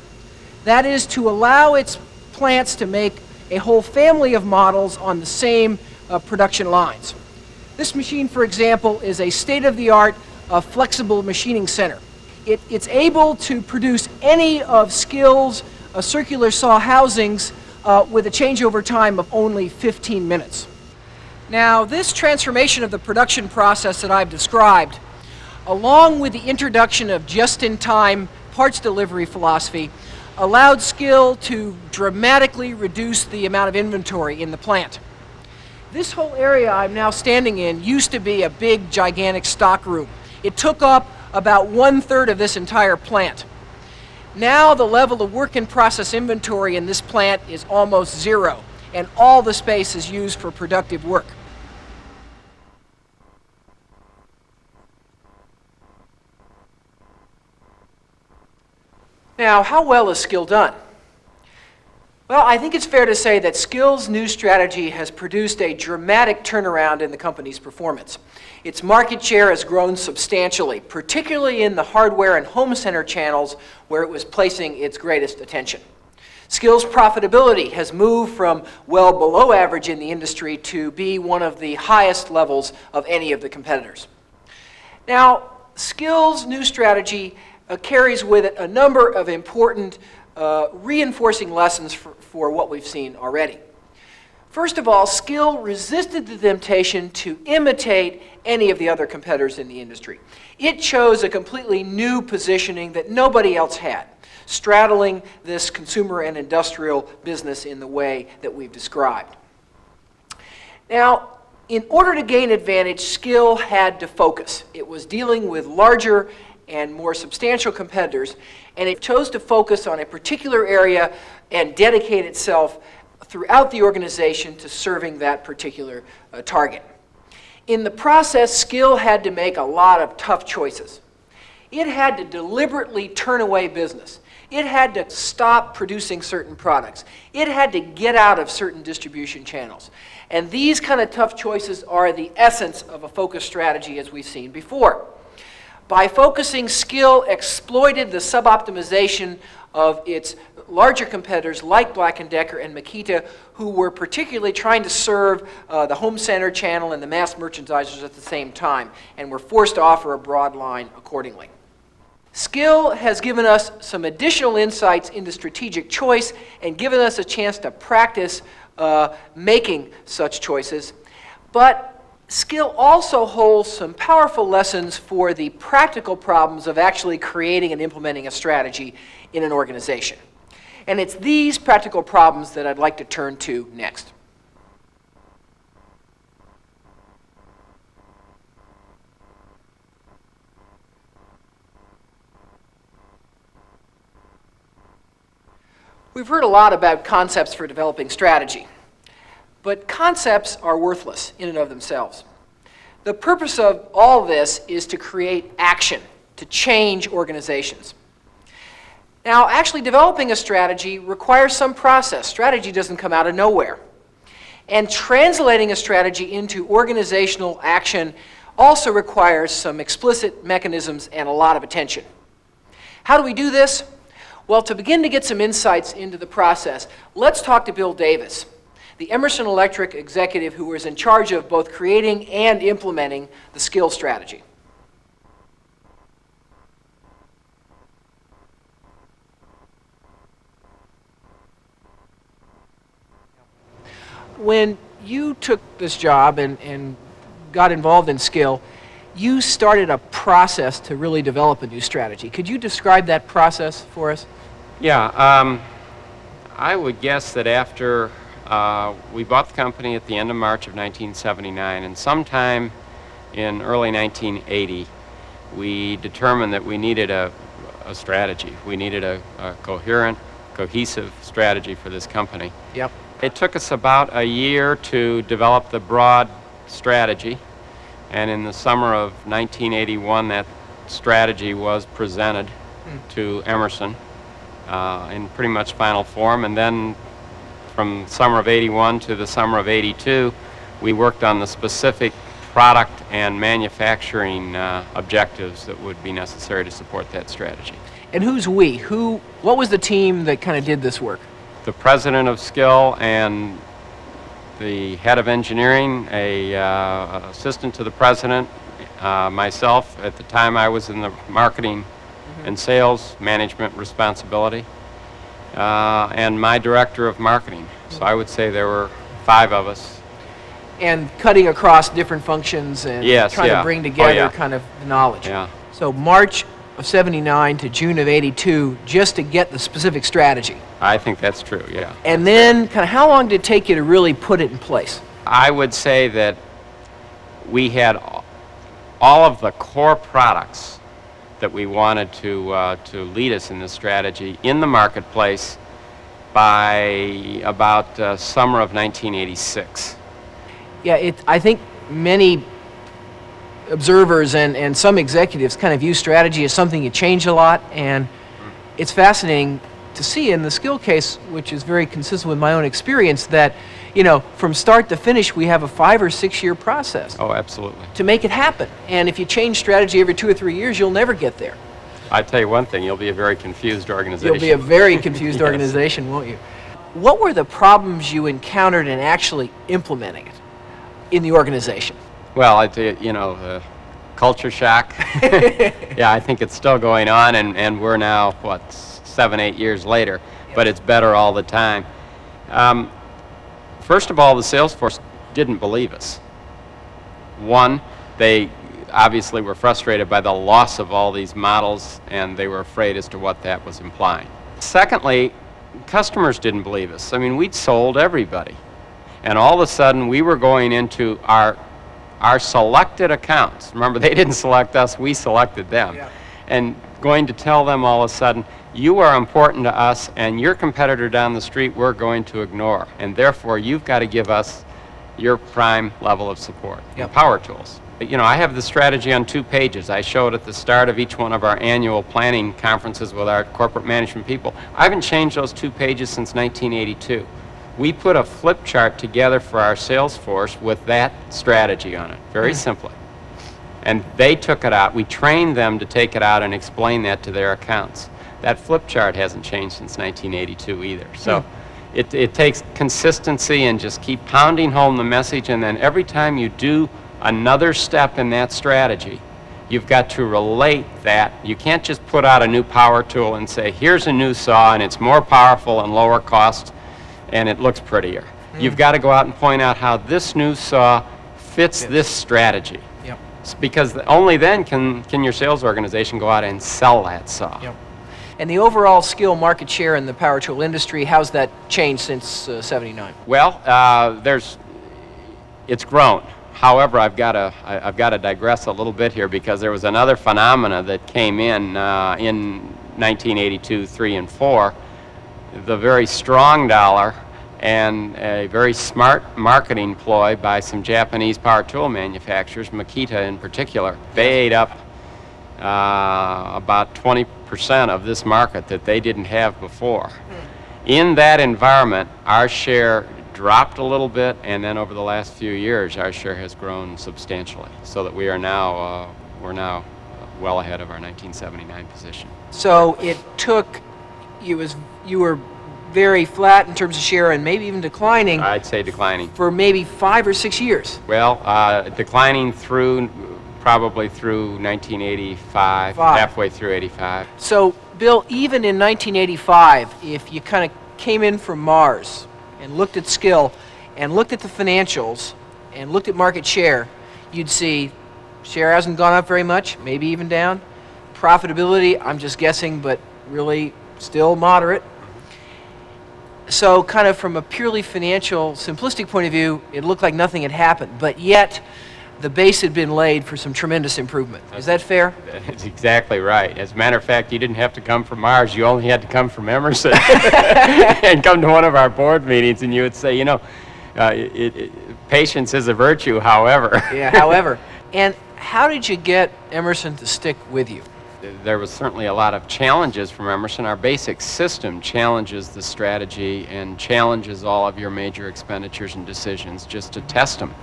That is, to allow its plants to make a whole family of models on the same production lines. This machine, for example, is a state-of-the-art flexible machining center. It's able to produce any of Skill's circular saw housings with a changeover time of only 15 minutes. Now, this transformation of the production process that I've described, along with the introduction of just-in-time parts delivery philosophy, allowed Skill to dramatically reduce the amount of inventory in the plant. This whole area I'm now standing in used to be a big, gigantic stock room. It took up about 1/3 of this entire plant. Now the level of work-in-process inventory in this plant is almost zero, and all the space is used for productive work. Now, how well is Skill done? Well, I think it's fair to say that Skill's new strategy has produced a dramatic turnaround in the company's performance. Its market share has grown substantially, particularly in the hardware and home center channels where it was placing its greatest attention. Skill's profitability has moved from well below average in the industry to be one of the highest levels of any of the competitors. Now, Skill's new strategy carries with it a number of important reinforcing lessons for what we've seen already. First of all, Skill resisted the temptation to imitate any of the other competitors in the industry. It chose a completely new positioning that nobody else had, straddling this consumer and industrial business in the way that we've described. Now, in order to gain advantage, Skill had to focus. It was dealing with larger and more substantial competitors, and it chose to focus on a particular area and dedicate itself throughout the organization to serving that particular target. In the process, Skill had to make a lot of tough choices. It had to deliberately turn away business. It had to stop producing certain products. It had to get out of certain distribution channels. And these kind of tough choices are the essence of a focus strategy, as we've seen before. By focusing, Skill exploited the suboptimization of its larger competitors like Black & Decker and Makita, who were particularly trying to serve the home center channel and the mass merchandisers at the same time, and were forced to offer a broad line accordingly. Skill has given us some additional insights into strategic choice and given us a chance to practice making such choices, but Skill also holds some powerful lessons for the practical problems of actually creating and implementing a strategy in an organization. And it's these practical problems that I'd like to turn to next. We've heard a lot about concepts for developing strategy, but concepts are worthless in and of themselves. The purpose of all this is to create action, to change organizations. Now, actually developing a strategy requires some process. Strategy doesn't come out of nowhere. And translating a strategy into organizational action also requires some explicit mechanisms and a lot of attention. How do we do this? Well, to begin to get some insights into the process, let's talk to Bill Davis, the Emerson Electric executive who was in charge of both creating and implementing the skill strategy. When you took this job and got involved in skill, you started a process to really develop a new strategy. Could you describe that process for us? Yeah, I would guess that after we bought the company at the end of March of 1979, and sometime in early 1980, we determined that we needed a strategy. We needed a coherent, cohesive strategy for this company. Yep. It took us about a year to develop the broad strategy, and in the summer of 1981, that strategy was presented to Emerson in pretty much final form, and then from summer of 81 to the summer of 82, we worked on the specific product and manufacturing objectives that would be necessary to support that strategy. And who's we? What was the team that kind of did this work? The president of Skill and the head of engineering, an assistant to the president, myself. At the time I was in the marketing and sales management responsibility, and my director of marketing. So I would say there were 5 of us. And cutting across different functions and trying to bring together kind of the knowledge. Yeah. So March of 79 to June of 82, just to get the specific strategy. I think that's true, yeah. And then kind of how long did it take you to really put it in place? I would say that we had all of the core products that we wanted to lead us in this strategy in the marketplace by about summer of 1986. Yeah, I think many observers and some executives kind of view strategy as something you change a lot, and it's fascinating to see in the skill case, which is very consistent with my own experience, that, you know, from start to finish, we have a 5 or 6 year process. Oh, absolutely. To make it happen. And if you change strategy every 2 or 3 years, you'll never get there. I tell you one thing, you'll be a very confused organization. You'll be a very confused Yes. organization, won't you? What were the problems you encountered in actually implementing it in the organization? Well, I tell you, you know, culture shock. Yeah, I think it's still going on, and we're now, what, 7, 8 years later, but it's better all the time. First of all, the sales force didn't believe us. One, they obviously were frustrated by the loss of all these models, and they were afraid as to what that was implying. Secondly, customers didn't believe us. I mean, we'd sold everybody, and all of a sudden we were going into our selected accounts. Remember, they didn't select us, we selected them. Yeah. And going to tell them all of a sudden, you are important to us, and your competitor down the street we're going to ignore, and therefore you've got to give us your prime level of support. Yep. Power tools. You know, I have the strategy on 2 pages. I show it at the start of each one of our annual planning conferences with our corporate management people. I haven't changed those 2 pages since 1982. We put a flip chart together for our sales force with that strategy on it, very simply. And they took it out. We trained them to take it out and explain that to their accounts. That flip chart hasn't changed since 1982 either. So it takes consistency and just keep pounding home the message, and then every time you do another step in that strategy, you've got to relate that. You can't just put out a new power tool and say, here's a new saw, and it's more powerful and lower cost, and it looks prettier. You've got to go out and point out how this new saw fits this strategy. Yep. Because only then can your sales organization go out and sell that saw. Yep. And the overall skill market share in the power tool industry, how's that changed since '79? Well, it's grown. However, I've got to digress a little bit here, because there was another phenomena that came in 1982, 3, and 4, the very strong dollar and a very smart marketing ploy by some Japanese power tool manufacturers, Makita in particular, they ate up about 20% of this market that they didn't have before. In that environment, our share dropped a little bit, and then over the last few years, our share has grown substantially, so that we are now, we're now well ahead of our 1979 position. So it took, you were very flat in terms of share and maybe even declining I'd say declining. for maybe 5 or 6 years. Well, declining through, probably through 1985, halfway through 85. So, Bill, even in 1985, if you kind of came in from Mars and looked at skill and looked at the financials and looked at market share, you'd see share hasn't gone up very much, maybe even down. Profitability, I'm just guessing, but really still moderate. So kind of from a purely financial, simplistic point of view, it looked like nothing had happened, but yet the base had been laid for some tremendous improvement. Is that fair? That's exactly right. As a matter of fact, you didn't have to come from Mars. You only had to come from Emerson and come to one of our board meetings, and you would say, you know, patience is a virtue, however. Yeah, however. And how did you get Emerson to stick with you? There was certainly a lot of challenges from Emerson. Our basic system challenges the strategy and challenges all of your major expenditures and decisions just to test them.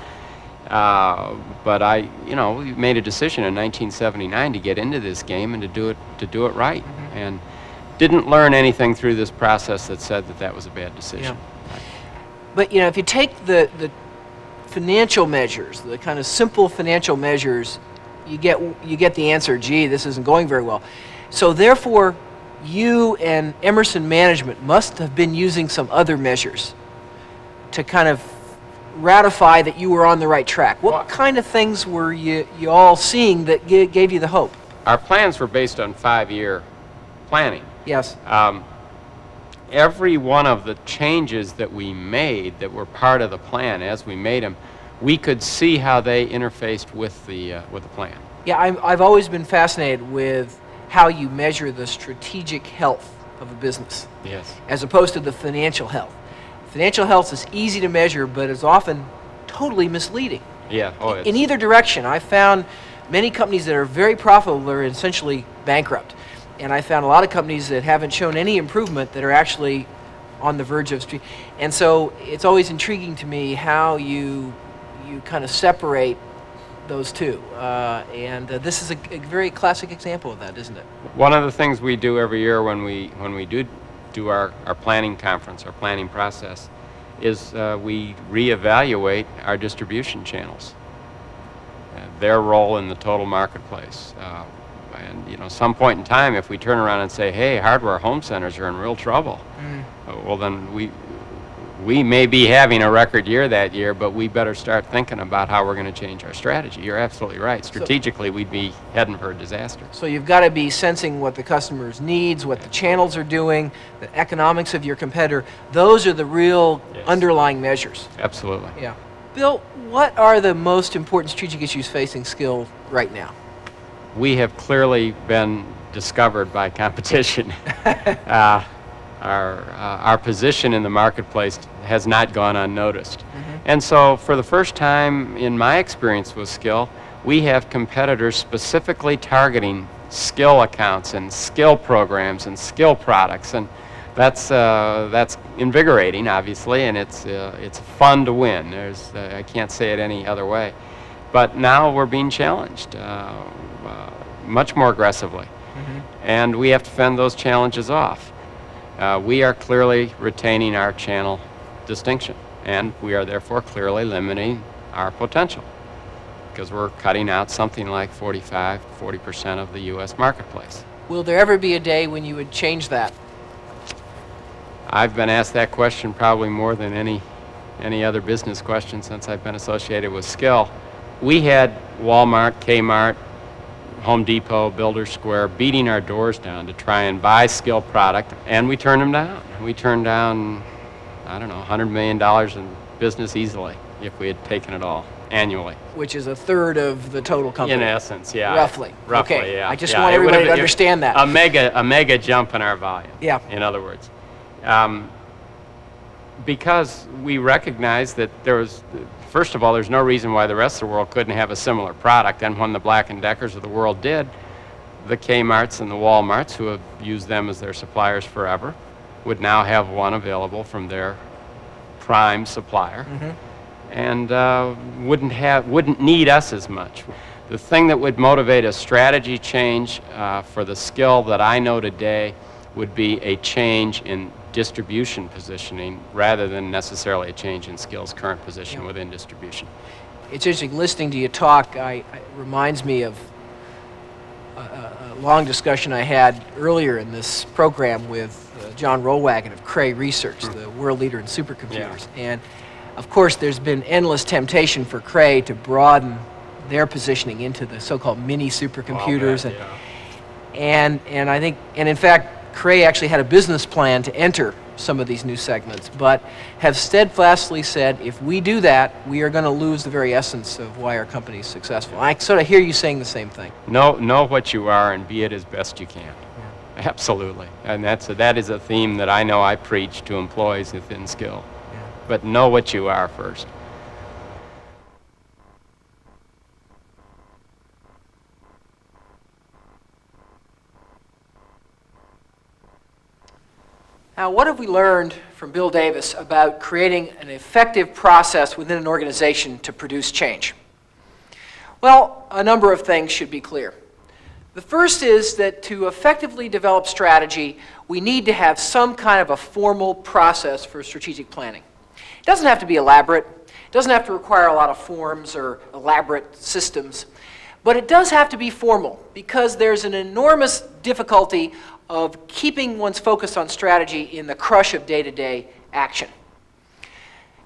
But we made a decision in 1979 to get into this game and to do it right, and didn't learn anything through this process that said that that was a bad decision. Yeah. But if you take the financial measures, the kind of simple financial measures, you get the answer, gee, this isn't going very well. So therefore, you and Emerson management must have been using some other measures to kind of ratify that you were on the right track. What kind of things were you all seeing that gave you the hope? Our plans were based on 5-year planning. Yes. Every one of the changes that we made that were part of the plan, as we made them, we could see how they interfaced with the plan. Yeah, I've always been fascinated with how you measure the strategic health of a business, yes, as opposed to the financial health. Financial health is easy to measure, but is often totally misleading. Yeah. Oh, in either direction. I found many companies that are very profitable are essentially bankrupt. And I found a lot of companies that haven't shown any improvement that are actually on the verge of street. And so it's always intriguing to me how you kind of separate those two. This is a very classic example of that, isn't it? One of the things we do every year when we do our planning conference, our planning process, is we reevaluate our distribution channels, their role in the total marketplace. And some point in time, if we turn around and say, hey, hardware home centers are in real trouble, well then we may be having a record year that year, but we better start thinking about how we're going to change our strategy. You're absolutely right. Strategically, we'd be heading for a disaster. So you've got to be sensing what the customer's needs, what the channels are doing, the economics of your competitor. Those are the real underlying measures. Absolutely. Yeah. Bill, what are the most important strategic issues facing Skill right now? We have clearly been discovered by competition. Our position in the marketplace has not gone unnoticed. And so for the first time in my experience with Skill, we have competitors specifically targeting skill accounts and skill programs and skill products, and that's invigorating, obviously, and it's fun to win. I can't say it any other way. But now we're being challenged much more aggressively, and we have to fend those challenges off. We are clearly retaining our channel distinction, and we are therefore clearly limiting our potential, because we're cutting out something like 40% of the U.S. marketplace. Will there ever be a day when you would change that? I've been asked that question probably more than any other business question since I've been associated with Skill. We had Walmart, Kmart, Home Depot, Builders Square beating our doors down to try and buy Skill product, and we turned them down. We turned down, I don't know, $100 million in business easily if we had taken it all annually. Which is a third of the total company. In essence, yeah. Roughly. Roughly, okay. yeah. I just want everybody to understand that. A mega jump in our volume. Yeah. In other words. Because we recognize that first of all, there's no reason why the rest of the world couldn't have a similar product. And when the Black & Deckers of the world did, the Kmarts and the Walmarts, who have used them as their suppliers forever, would now have one available from their prime supplier, and wouldn't need us as much. The thing that would motivate a strategy change for the skill that I know today would be a change in distribution positioning rather than necessarily a change in skill's current position within distribution. It's interesting, listening to you talk, it reminds me of a long discussion I had earlier in this program with John Rollwagon of Cray Research, the world leader in supercomputers. And of course, there's been endless temptation for Cray to broaden their positioning into the so-called mini supercomputers. And I think, and in fact, Cray actually had a business plan to enter some of these new segments, but have steadfastly said, if we do that, we are going to lose the very essence of why our company is successful. I sort of hear you saying the same thing. Know what you are and be it as best you can. Absolutely. And that is a theme that I know I preach to employees within Skill. But know what you are first. Now, what have we learned from Bill Davis about creating an effective process within an organization to produce change? Well, a number of things should be clear. The first is that to effectively develop strategy, we need to have some kind of a formal process for strategic planning. It doesn't have to be elaborate. It doesn't have to require a lot of forms or elaborate systems. But it does have to be formal because there's an enormous difficulty of keeping one's focus on strategy in the crush of day-to-day action.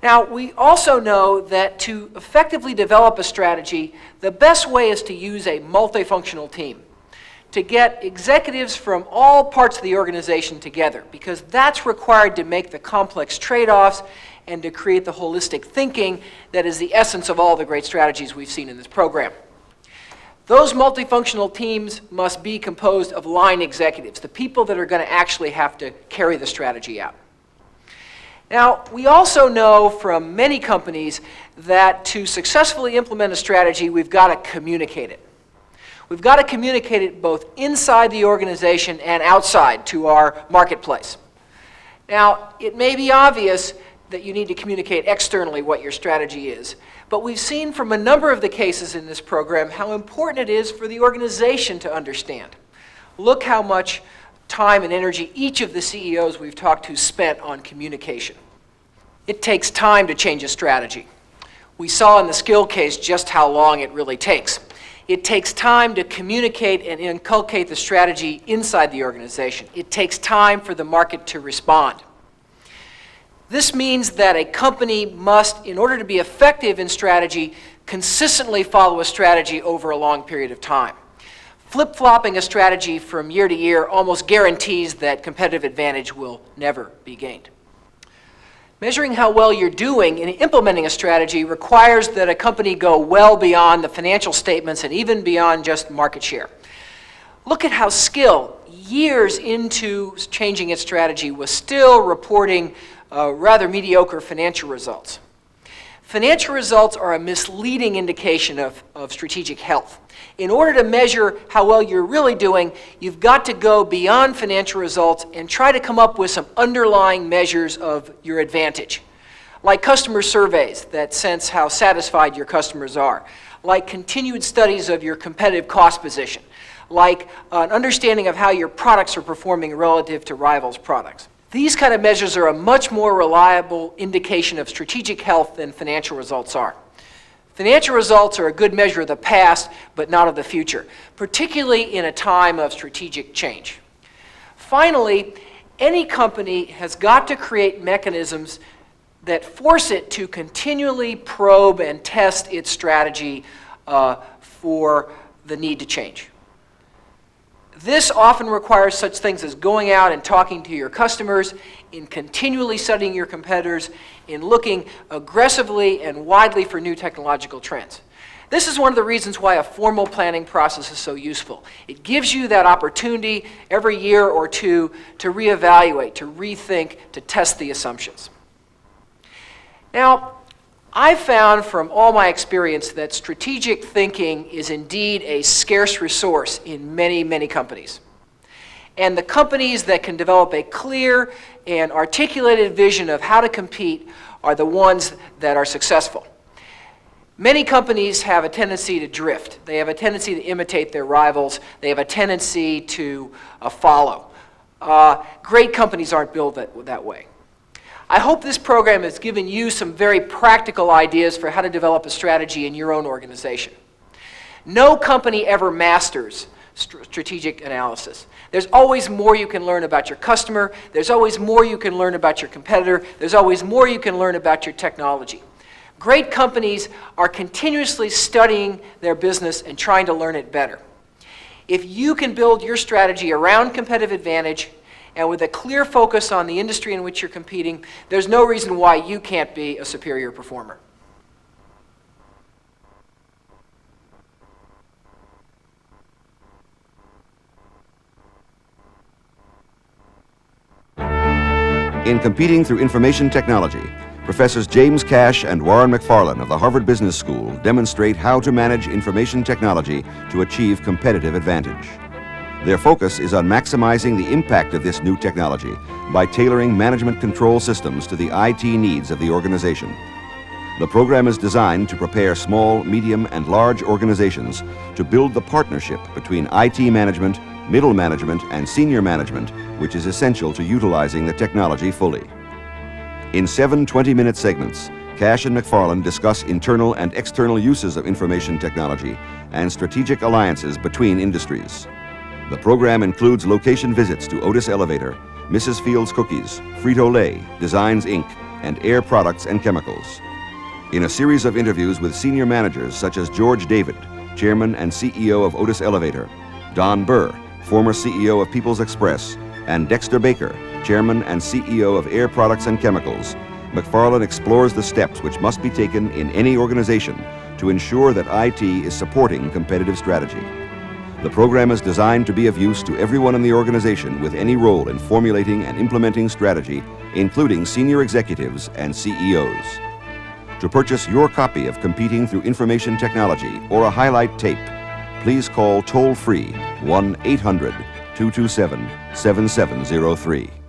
Now, we also know that to effectively develop a strategy, the best way is to use a multifunctional team, to get executives from all parts of the organization together, because that's required to make the complex trade-offs and to create the holistic thinking that is the essence of all the great strategies we've seen in this program. Those multifunctional teams must be composed of line executives, the people that are going to actually have to carry the strategy out. Now, we also know from many companies that to successfully implement a strategy, we've got to communicate it. We've got to communicate it both inside the organization and outside to our marketplace. Now, it may be obvious that you need to communicate externally what your strategy is, but we've seen from a number of the cases in this program how important it is for the organization to understand. Look how much time and energy each of the CEOs we've talked to spent on communication. It takes time to change a strategy. We saw in the skill case just how long it really takes. It takes time to communicate and inculcate the strategy inside the organization. It takes time for the market to respond. This means that a company must, in order to be effective in strategy, consistently follow a strategy over a long period of time. Flip-flopping a strategy from year to year almost guarantees that competitive advantage will never be gained. Measuring how well you're doing in implementing a strategy requires that a company go well beyond the financial statements and even beyond just market share. Look at how Skill, years into changing its strategy, was still reporting rather mediocre financial results. Financial results are a misleading indication of strategic health. In order to measure how well you're really doing, you've got to go beyond financial results and try to come up with some underlying measures of your advantage, like customer surveys that sense how satisfied your customers are, like continued studies of your competitive cost position, like an understanding of how your products are performing relative to rivals' products. These kind of measures are a much more reliable indication of strategic health than financial results are. Financial results are a good measure of the past, but not of the future, particularly in a time of strategic change. Finally, any company has got to create mechanisms that force it to continually probe and test its strategy for the need to change. This often requires such things as going out and talking to your customers, in continually studying your competitors, in looking aggressively and widely for new technological trends. This is one of the reasons why a formal planning process is so useful. It gives you that opportunity every year or two to reevaluate, to rethink, to test the assumptions. Now, I've found from all my experience that strategic thinking is indeed a scarce resource in many, many companies. And the companies that can develop a clear and articulated vision of how to compete are the ones that are successful. Many companies have a tendency to drift. They have a tendency to imitate their rivals. They have a tendency to follow. Great companies aren't built that way. I hope this program has given you some very practical ideas for how to develop a strategy in your own organization. No company ever masters strategic analysis. There's always more you can learn about your customer. There's always more you can learn about your competitor. There's always more you can learn about your technology. Great companies are continuously studying their business and trying to learn it better. If you can build your strategy around competitive advantage and with a clear focus on the industry in which you're competing, there's no reason why you can't be a superior performer. In Competing Through Information Technology, Professors James Cash and Warren McFarlane of the Harvard Business School demonstrate how to manage information technology to achieve competitive advantage. Their focus is on maximizing the impact of this new technology by tailoring management control systems to the IT needs of the organization. The program is designed to prepare small, medium, and large organizations to build the partnership between IT management, middle management, and senior management, which is essential to utilizing the technology fully. In 7 20-minute segments, Cash and McFarlane discuss internal and external uses of information technology and strategic alliances between industries. The program includes location visits to Otis Elevator, Mrs. Fields Cookies, Frito-Lay, Designs Inc., and Air Products and Chemicals. In a series of interviews with senior managers such as George David, Chairman and CEO of Otis Elevator, Don Burr, former CEO of People's Express, and Dexter Baker, Chairman and CEO of Air Products and Chemicals, McFarlane explores the steps which must be taken in any organization to ensure that IT is supporting competitive strategy. The program is designed to be of use to everyone in the organization with any role in formulating and implementing strategy, including senior executives and CEOs. To purchase your copy of Competing Through Information Technology or a highlight tape, please call toll-free 1-800-227-7703.